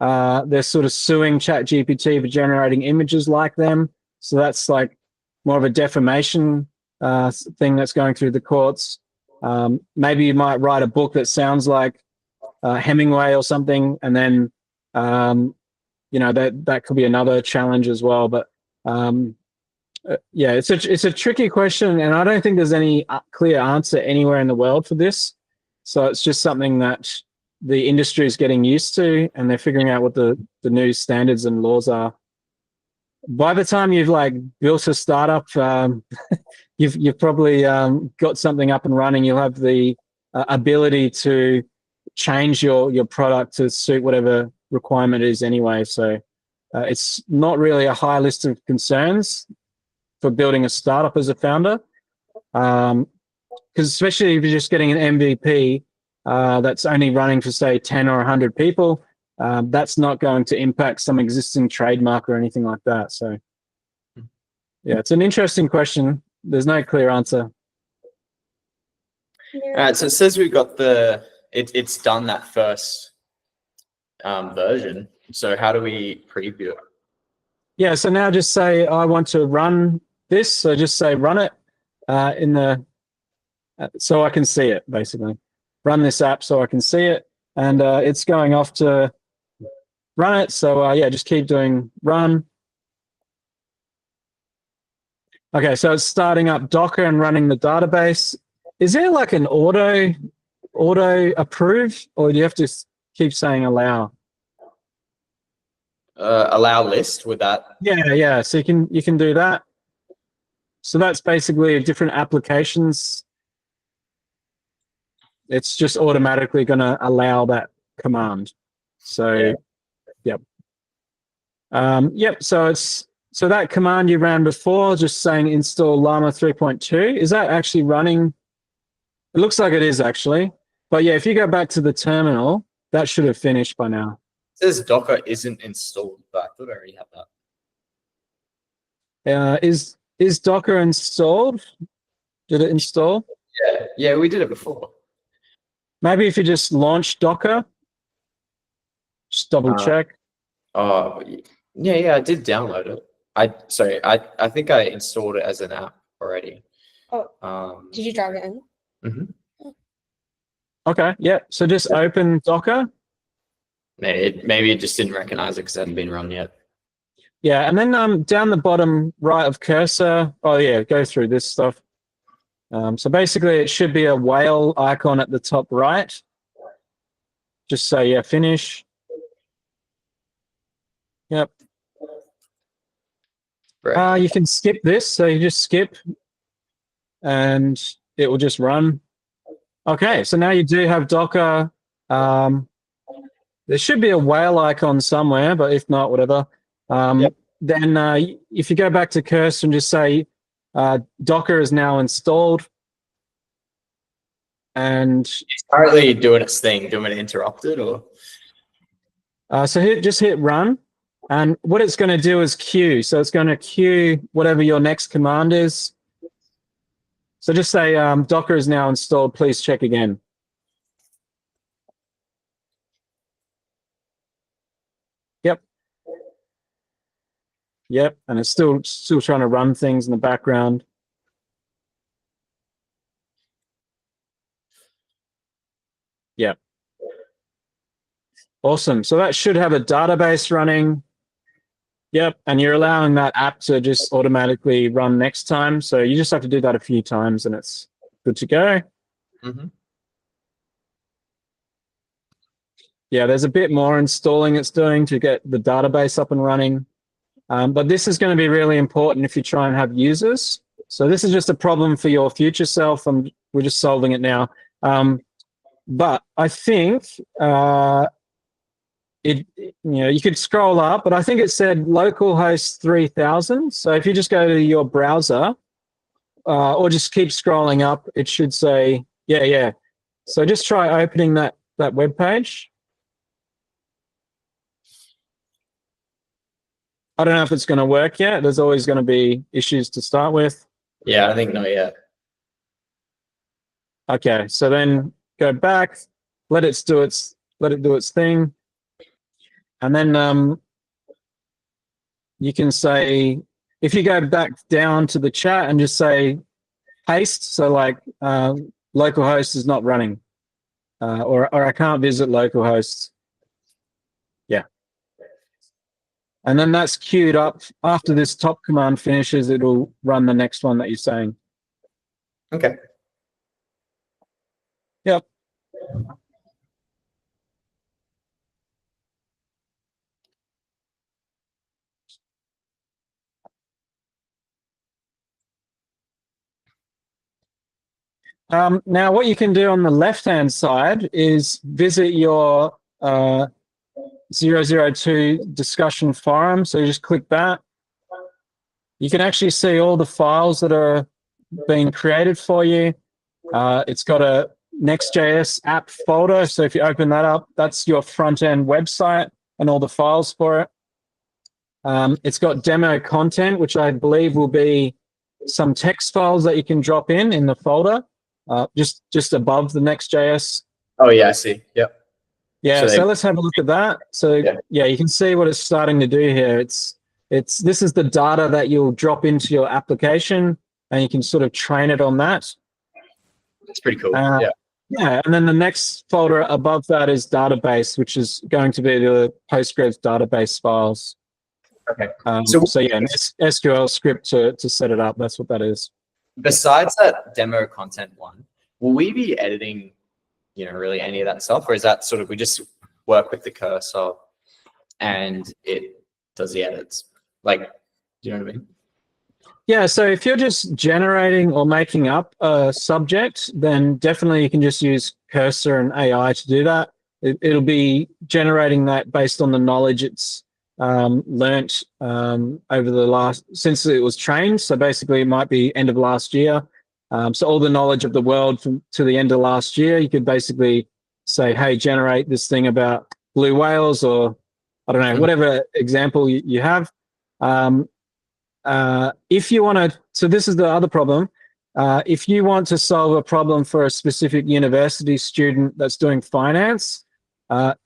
they're sort of suing ChatGPT for generating images like them. So that's like more of a defamation thing that's going through the courts. Maybe you might write a book that sounds like Hemingway or something, and then that could be another challenge as well. But yeah, it's a tricky question, and I don't think there's any clear answer anywhere in the world for this. So it's just something that the industry is getting used to, and they're figuring out what the new standards and laws are. By the time you've built a startup, you've probably got something up and running. You'll have the ability to change your product to suit whatever requirement it is anyway. So it's not really a high list of concerns for building a startup as a founder, because especially if you're just getting an MVP that's only running for, say, 10 or 100 people, that's not going to impact some existing trademark or anything like that. So yeah, it's an interesting question. There's no clear answer. All right, so it says we've got it's done that first version. So how do we preview it? Yeah, so now just say I want to run this. So just say run it so I can see it, basically. Run this app so I can see it. And it's going off to run it. So yeah, just keep doing run. Okay, so it's starting up Docker and running the database. Is there like an auto approve, or do you have to keep saying allow? Allow list with that. Yeah. So you can do that. So that's basically different applications. It's just automatically going to allow that command. So yep. So that command you ran before, just saying install Llama 3.2, is that actually running It looks like it is actually. But yeah, if you go back to the terminal, that should have finished by now. It says Docker isn't installed, but I thought I already had that. Is Docker installed? Did it install? Yeah, we did it before. Maybe if you just launch Docker, just double check. Oh, yeah, I did download it. I think I installed it as an app already. Oh, did you drag it in? Mm-hmm. Okay, yeah. So just open Docker. Maybe it just didn't recognize it because it hadn't been run yet. Yeah, and then down the bottom right of cursor. Oh yeah, go through this stuff. So basically, it should be a whale icon at the top right. Just say yeah, finish. Yep. Right. You can skip this, so you just skip, and it will just run. Okay, so now you do have Docker. There should be a whale icon somewhere, but if not, whatever. Then if you go back to cursor and just say Docker is now installed, and it's currently doing its thing. Do you want me to interrupt it or? so just hit run, and what it's going to do is queue. So it's going to queue whatever your next command is. So just say Docker is now installed. Please check again. Yep, and it's still trying to run things in the background. Yep. Awesome. So that should have a database running. Yep, and you're allowing that app to just automatically run next time. So you just have to do that a few times and it's good to go. Mm-hmm. Yeah, there's a bit more installing it's doing to get the database up and running. But this is going to be really important if you try and have users. So this is just a problem for your future self, and we're just solving it now. But I think you could scroll up, but I think it said localhost 3000. So if you just go to your browser, or just keep scrolling up, it should say yeah. So just try opening that web page. I don't know if it's going to work yet. There's always going to be issues to start with. Yeah, I think not yet. Okay, so then go back, let it do its thing, and then you can say, if you go back down to the chat and just say paste, so like localhost is not running, or I can't visit localhost. Yeah. And then that's queued up. After this top command finishes, it'll run the next one that you're saying. Okay. Yep. Now, what you can do on the left-hand side is visit your 002 discussion forum. So you just click that. You can actually see all the files that are being created for you. It's got a NextJS app folder. So if you open that up, that's your front-end website and all the files for it. It's got demo content, which I believe will be some text files that you can drop in the folder, just above the Next.js. Oh yeah, I see. Yep. Yeah, so let's have a look at that. So yeah, you can see what it's starting to do here. This is the data that you'll drop into your application, and you can sort of train it on that. That's pretty cool. Yeah, and then the next folder above that is database, which is going to be the Postgres database files. Okay. So yeah, an SQL script to set it up. That's what that is. Besides that demo content one, will we be editing, really any of that stuff, or is that sort of we just work with the cursor and it does the edits? Like, do you know what I mean? Yeah, so if you're just generating or making up a subject, then definitely you can just use cursor and AI to do that. It'll be generating that based on the knowledge it's learnt over the since it was trained. So basically it might be end of last year. So all the knowledge of the world to the end of last year, you could basically say, hey, generate this thing about blue whales, or I don't know, whatever example you have. If you want to, so this is the other problem. If you want to solve a problem for a specific university student that's doing finance,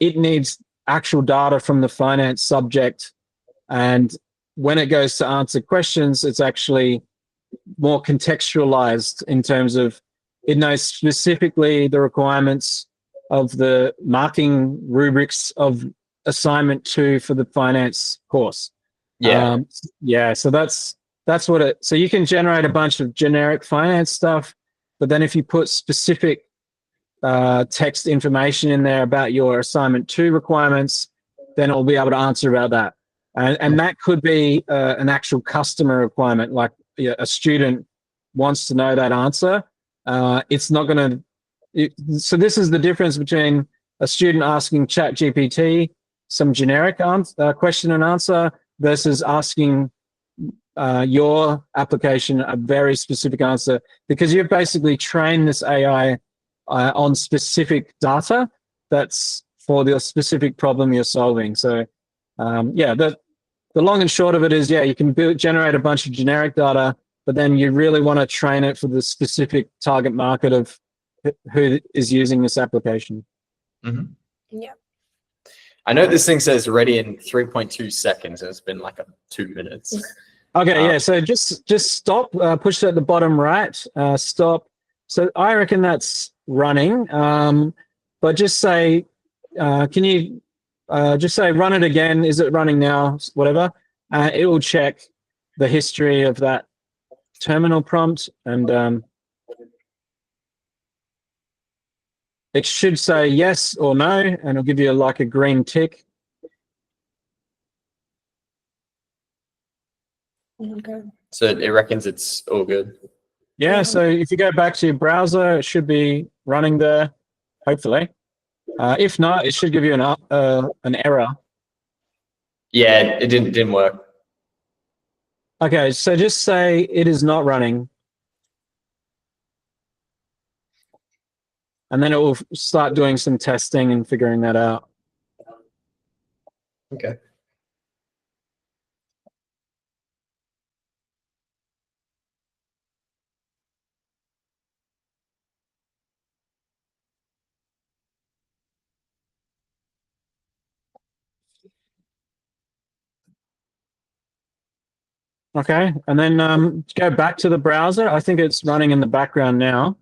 it needs actual data from the finance subject. And when it goes to answer questions, it's actually more contextualized in terms of it knows specifically the requirements of the marking rubrics of assignment 2 for the finance course. Yeah. So that's what it. So you can generate a bunch of generic finance stuff, but then if you put specific text information in there about your assignment 2 requirements, then it'll be able to answer about that. And that could be an actual customer requirement, like a student wants to know that answer. It's not going to. So this is the difference between a student asking ChatGPT some generic question and answer versus asking your application a very specific answer, because you've basically trained this AI on specific data that's for the specific problem you're solving. So yeah, the long and short of it is, yeah, you can generate a bunch of generic data, but then you really want to train it for the specific target market of who is using this application. Yeah. I know this thing says ready in 3.2 seconds, and it's been like 2 minutes. Okay, yeah. So just stop. Push it at the bottom right. Stop. So I reckon that's running. But just say, can you just say run it again? Is it running now? Whatever. It will check the history of that terminal prompt, and it should say yes or no, and it'll give you like a green tick. Okay. So it reckons it's all good. Yeah. So if you go back to your browser, it should be running there, hopefully. If not, it should give you an error. Yeah, it didn't work. Okay, so just say it is not running. And then it will start doing some testing and figuring that out. Okay. Okay, and then go back to the browser. I think it's running in the background now.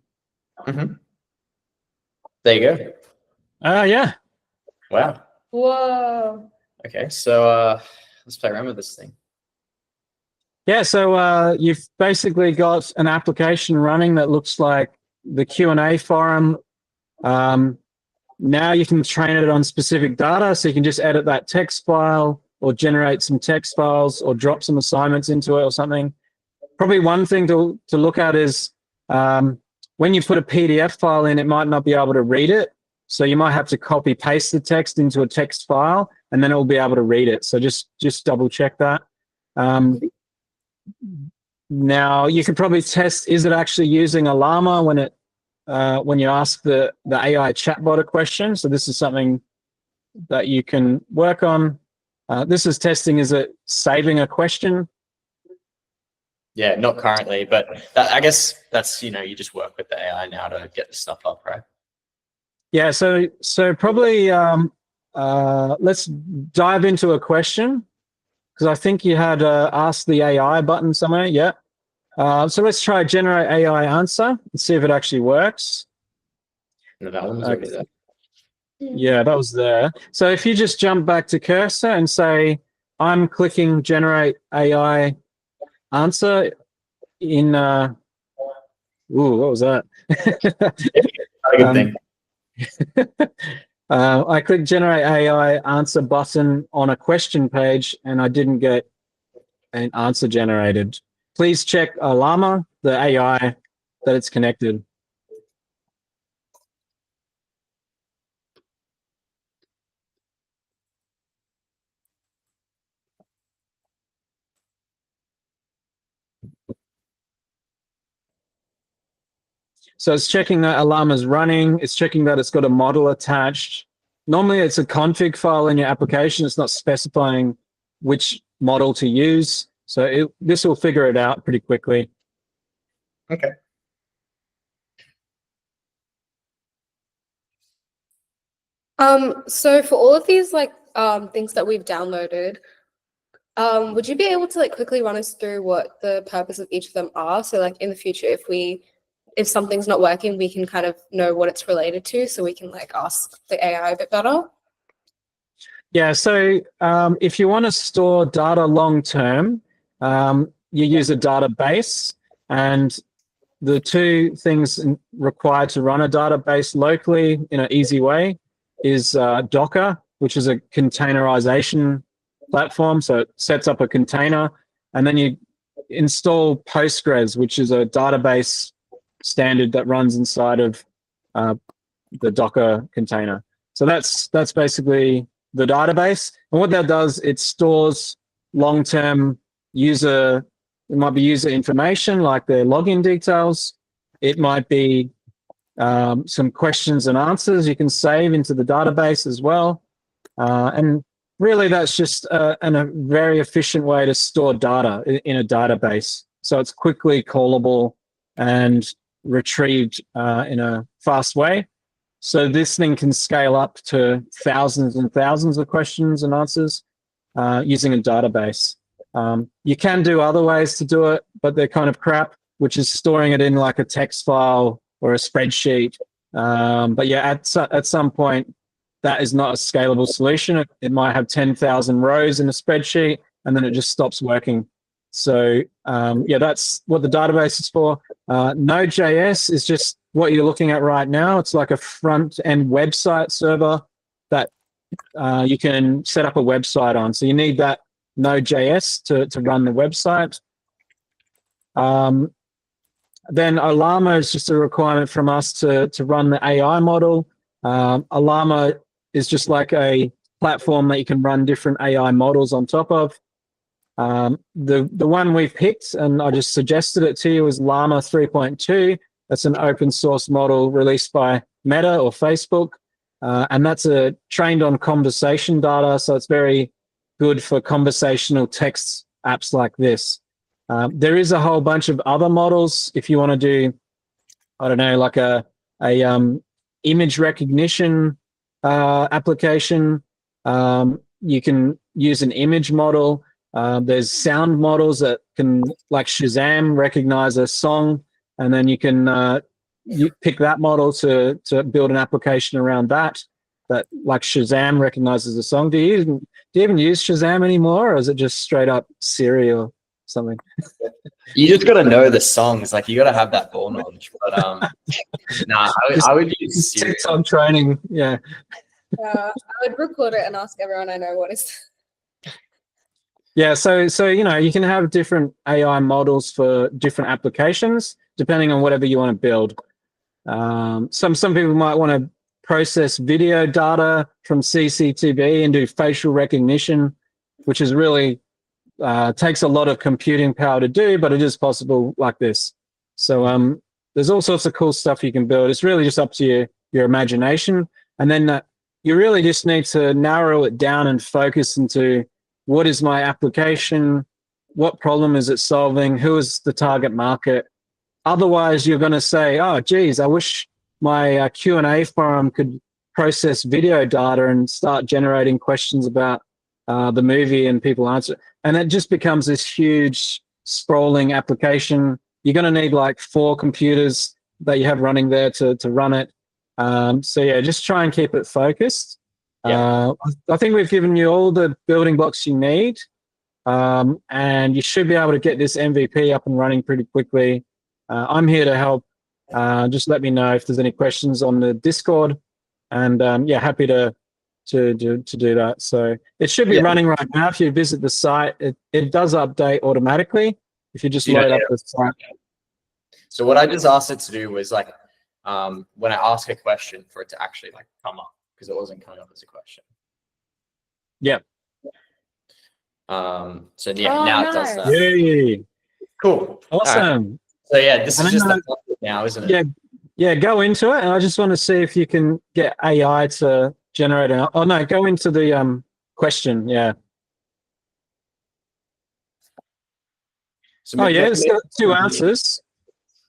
There you go. Yeah. Wow. Whoa. Okay, so let's play around with this thing. Yeah, so you've basically got an application running that looks like the Q&A forum. Now you can train it on specific data, so you can just edit that text file or generate some text files or drop some assignments into it or something. Probably one thing to look at is when you put a PDF file in, it might not be able to read it. So you might have to copy paste the text into a text file, and then it will be able to read it. So just double check that. Now you can probably test, is it actually using Ollama when you ask the AI chatbot a question? So this is something that you can work on. This is testing, is it saving a question? Yeah, not currently, but I guess that's, you just work with the AI now to get the stuff up, right? Yeah, so probably let's dive into a question, because I think you had asked the AI button somewhere. Yeah. So let's try generate AI answer and see if it actually works. No, that one was already there. Yeah, that was there. So if you just jump back to cursor and say, I'm clicking generate AI answer in, ooh, what was that? A good thing. I clicked generate AI answer button on a question page, and I didn't get an answer generated. Please check Ollama, the AI, that it's connected. So it's checking that Ollama's running. It's checking that it's got a model attached. Normally it's a config file in your application. It's not specifying which model to use. So this will figure it out pretty quickly. Okay. So for all of these like things that we've downloaded, would you be able to like quickly run us through what the purpose of each of them are? So like in the future, if something's not working, we can kind of know what it's related to, so we can like ask the AI a bit better. Yeah, so if you want to store data long term, you use a database, and the two things required to run a database locally in an easy way is Docker, which is a containerization platform. So it sets up a container, and then you install Postgres, which is a database standard that runs inside of the Docker container. So that's basically the database. And what that does, it stores long-term user, it might be user information like their login details. It might be some questions and answers you can save into the database as well. And really that's just a very efficient way to store data in a database. So it's quickly callable and retrieved in a fast way. So this thing can scale up to thousands and thousands of questions and answers using a database. You can do other ways to do it, but they're kind of crap, which is storing it in like a text file or a spreadsheet. But yeah, at some point, that is not a scalable solution. It might have 10,000 rows in a spreadsheet, and then it just stops working. So yeah, that's what the database is for. Node.js is just what you're looking at right now. It's like a front-end website server that you can set up a website on. So you need that Node.js to run the website. Then Ollama is just a requirement from us to run the AI model. Ollama is just like a platform that you can run different AI models on top of. The one we picked, and I just suggested it to you, is Llama 3.2. That's an open source model released by Meta or Facebook. And that's trained on conversation data. So it's very good for conversational text apps like this. There is a whole bunch of other models. If you want to do, I don't know, like a image recognition application, you can use an image model. There's sound models that can, like Shazam, recognize a song, and then you can you pick that model to build an application around that like Shazam recognizes a song. Do you even use Shazam anymore, or is it just straight up Siri or something? You just got to know the songs. Like, you got to have that ball knowledge. But nah, I would use Siri. On training, yeah. I would record it and ask everyone I know what is. Yeah, so you know, you can have different AI models for different applications depending on whatever you want to build. Some people might want to process video data from CCTV and do facial recognition, which is really takes a lot of computing power to do, but it is possible like this. So there's all sorts of cool stuff you can build. It's really just up to your imagination, and then you really just need to narrow it down and focus into what is my application, what problem is it solving, who is the target market. Otherwise, you're going to say, oh, geez, I wish my Q&A forum could process video data and start generating questions about the movie and people answer. And it just becomes this huge sprawling application. You're going to need like 4 computers that you have running there to run it. So yeah, just try and keep it focused. Yeah. I think we've given you all the building blocks you need, and you should be able to get this MVP up and running pretty quickly. I'm here to help. Just let me know if there's any questions on the Discord, and yeah, happy to do that. So it should be running right now. If you visit the site, it does update automatically if you just load up the site. So what I just asked it to do was like, when I ask a question, for it to actually like come up, because it wasn't coming up as a question. Yeah. So yeah, now it does that. Yay. Cool. Awesome. Right. So yeah, this is just the now, isn't it? Yeah. Yeah, go into it, and I just want to see if you can get AI to generate an. Oh no, go into the question. Yeah. So Oh yeah, it's got two maybe- answers.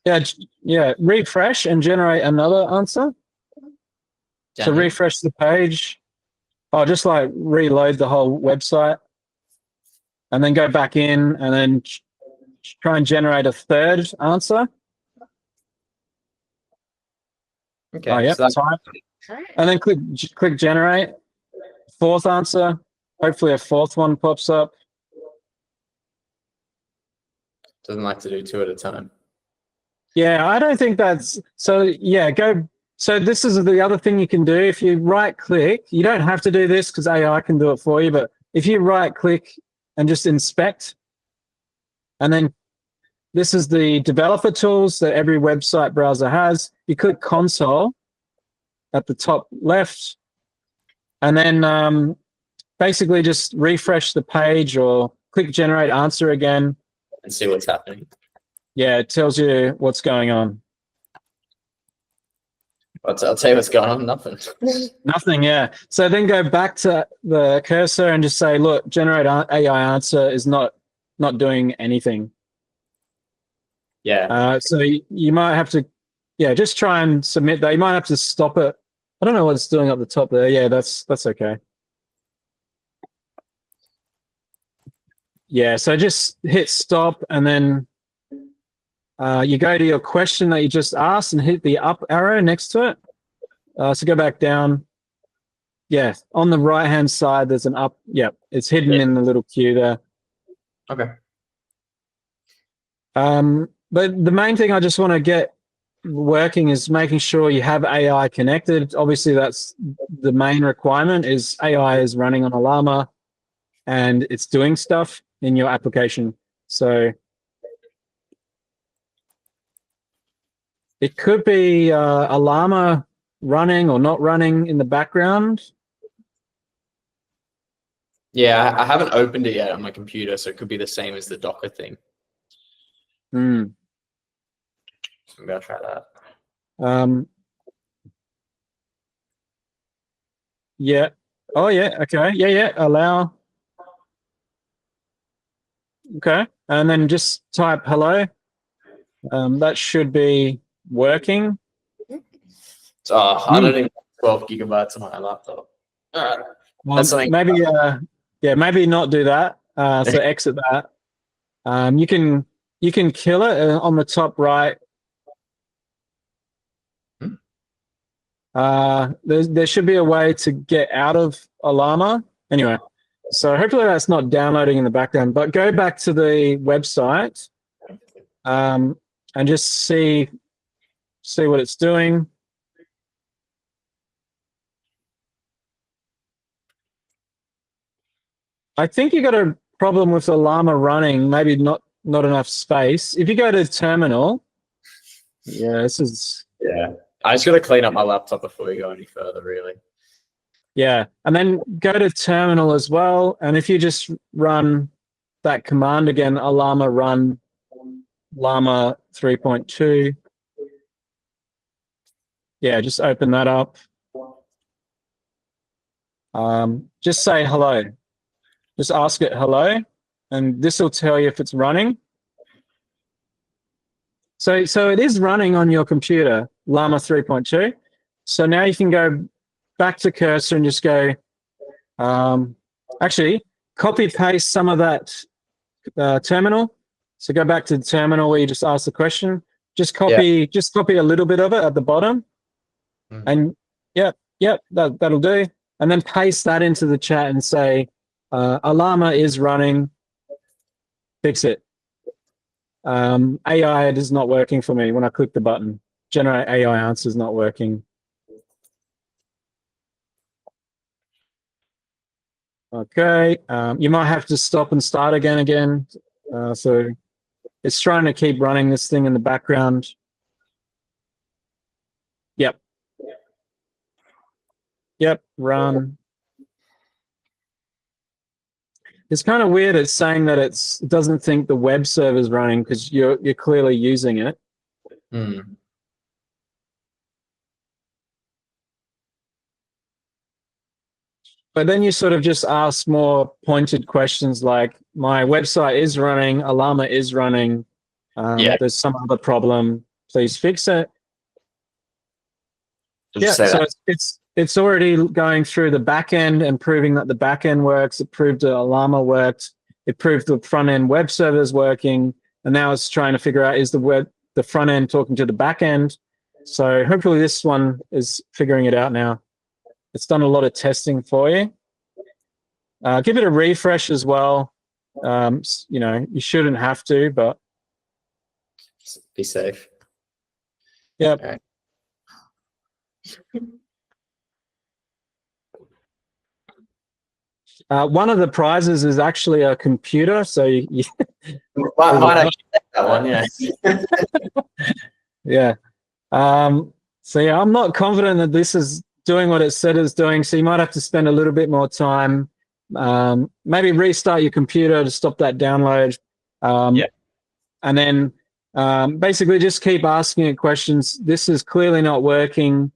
Yeah, yeah. Refresh and generate another answer. So Daniel? refresh the page. Oh, just like reload the whole website, and then go back in, and then try and generate a third answer. Okay. Oh yeah, So that, type, and then click generate. Fourth answer. Hopefully, a fourth one pops up. doesn't like to do two at a time. Yeah, I don't think that's so. Yeah, go. So this is the other thing you can do. If you right click, you don't have to do this because AI can do it for you. But if you right click and just inspect, and then this is the developer tools that every website browser has. You click console at the top left, and then basically just refresh the page or click generate answer again. And see what's happening. Yeah, it tells you what's going on. I'll tell you what's going on. Nothing. Nothing, yeah. So then go back to the cursor and just say, look, generate AI answer is not doing anything. Yeah. So you might have to, yeah, just try and submit that. You might have to stop it. I don't know what it's doing up the top there. Yeah, that's okay. Yeah, so just hit stop, and then you go to your question that you just asked and hit the up arrow next to it. So go back down. Yeah, on the right-hand side, there's an up. Yep, it's hidden in the little queue there. Okay. But the main thing I just want to get working is making sure you have AI connected. Obviously, that's the main requirement is AI is running on Ollama and it's doing stuff in your application. So it could be Ollama running or not running in the background. Yeah, I haven't opened it yet on my computer, so it could be the same as the Docker thing. Hmm. So maybe I'll try that. Yeah. Oh, yeah. Okay. Yeah, yeah. Allow. Okay. And then just type hello. That should be working. It's 112 gigabytes on my laptop. All right. Well, That's something. maybe, yeah, maybe not do that. So exit that. You can kill it on the top right. There should be a way to get out of Ollama. Anyway, so hopefully that's not downloading in the background. But go back to the website and just see what it's doing. I think you got a problem with Ollama running. Maybe not enough space. If you go to terminal, yeah, this is. Yeah. I just got to clean up my laptop before we go any further, really. Yeah, and then go to terminal as well. And if you just run that command again, Ollama run llama 3.2. Yeah, just open that up. Just say hello. Just ask it hello, and this will tell you if it's running. So it is running on your computer, llama 3.2. So now you can go back to cursor and just go, actually, copy paste some of that terminal. So go back to the terminal where you just asked the question. Just copy a little bit of it at the bottom. And that'll do. And then paste that into the chat and say, Ollama is running, fix it. AI is not working for me when I click the button. Generate AI answer is not working. Okay, you might have to stop and start again. So it's trying to keep running this thing in the background. Yep, run. It's kind of weird. It's saying that it doesn't think the web server is running because you're clearly using it. but then you sort of just ask more pointed questions like, my website is running, Ollama is running, there's some other problem, please fix it. Yeah, so it's already going through the back end and proving that the back end works. It proved that Ollama worked. It proved the front end web server is working, and now it's trying to figure out, is the front end talking to the back end? So hopefully this one is figuring it out now. It's done a lot of testing for you. Give it a refresh as well. You know, you shouldn't have to, but be safe. Yep. All right. One of the prizes is actually a computer, so why not take that one? Yeah. So yeah, I'm not confident that this is doing what it said it's doing. So you might have to spend a little bit more time. Maybe restart your computer to stop that download. And then basically just keep asking it questions. This is clearly not working.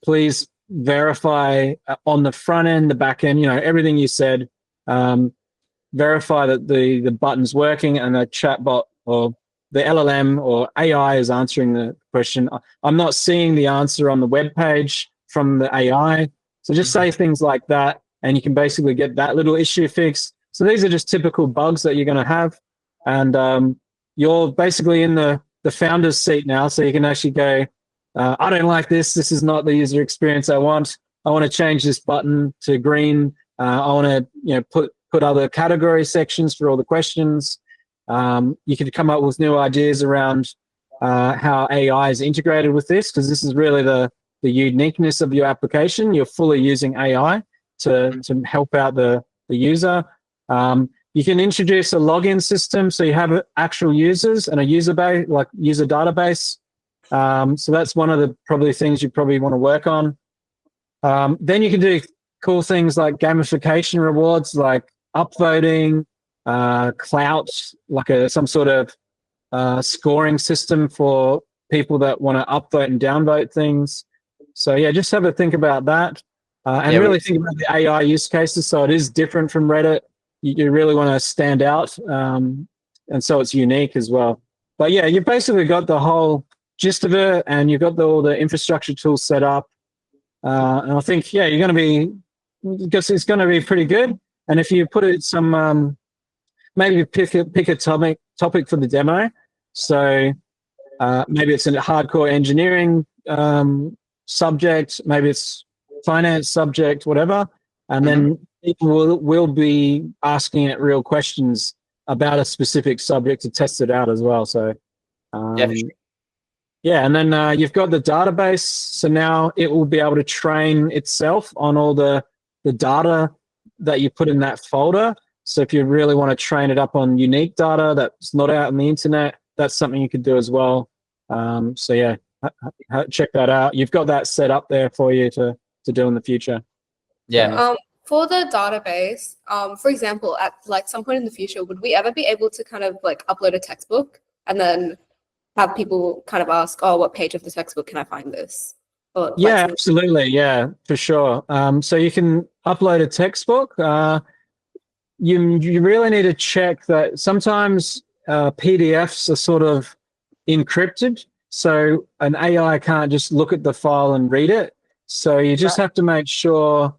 Please verify on the front end, the back end, you know, everything you said. Verify that the button's working and the chatbot or the LLM or AI is answering the question. I'm not seeing the answer on the web page from the AI. So just say things like that, and you can basically get that little issue fixed. So these are just typical bugs that you're going to have. And you're basically in the founder's seat now. So you can actually go, I don't like this. This is not the user experience I want. I want to change this button to green. I want to, you know, put other category sections for all the questions. You can come up with new ideas around how AI is integrated with this, because this is really the uniqueness of your application. You're fully using AI to help out the user. You can introduce a login system, so you have actual users and a user base, like user database. So that's one of the probably things you probably want to work on. Then you can do cool things like gamification rewards, like upvoting, clout, like some sort of scoring system for people that want to upvote and downvote things. So yeah, just have a think about that, and really think about the AI use cases. So it is different from Reddit. You really want to stand out, and so it's unique as well. But yeah, you've basically got the whole gist of it, and you've got all the infrastructure tools set up. And I think, yeah, you're going to be, because it's going to be pretty good. And if you put it some, maybe pick a topic for the demo. So maybe it's a hardcore engineering subject, maybe it's finance subject, whatever. And then people will be asking it real questions about a specific subject to test it out as well. So yeah, and then you've got the database. So now it will be able to train itself on all the data that you put in that folder. So if you really want to train it up on unique data that's not out on the internet, that's something you could do as well. So yeah, check that out. You've got that set up there for you to do in the future. Yeah. For the database, for example, at like some point in the future, would we ever be able to kind of like upload a textbook and then have people kind of ask, oh, what page of the textbook can I find this? Or, yeah, like, absolutely. Yeah, for sure. So you can upload a textbook. You really need to check that sometimes PDFs are sort of encrypted. So an AI can't just look at the file and read it. So you just have to make sure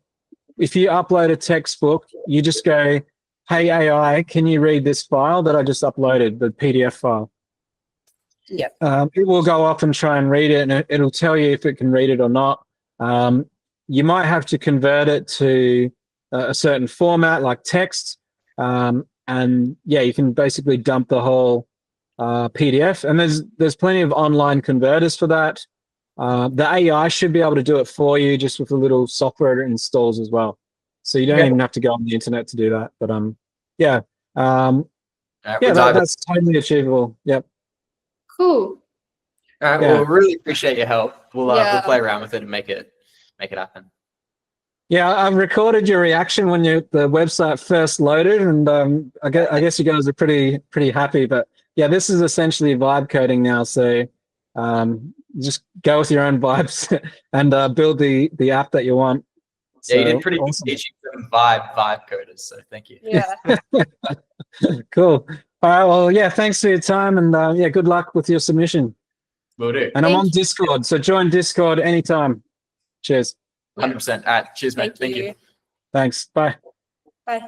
if you upload a textbook, you just go, hey, AI, can you read this file that I just uploaded, the PDF file? Yeah. It will go off and try and read it, and it'll tell you if it can read it or not. You might have to convert it to a certain format like text. And yeah, you can basically dump the whole PDF. And there's plenty of online converters for that. The AI should be able to do it for you just with a little software it installs as well. So you don't even have to go on the internet to do that. But yeah. That's totally achievable. Yep. Cool. All right. Well, really appreciate your help. We'll play around with it and make it happen. Yeah, I've recorded your reaction when the website first loaded, and I guess you guys are pretty happy. But yeah, this is essentially vibe coding now. So just go with your own vibes and build the app that you want. Yeah, you did pretty good awesome. teaching them vibe coders. So thank you. Yeah. Cool. All right. Well, yeah. Thanks for your time, and yeah, good luck with your submission. Will do. And I'm Thank on you. Discord, so join Discord anytime. Cheers. 100%. Cheers, mate. Thank you. Thanks. Bye. Bye.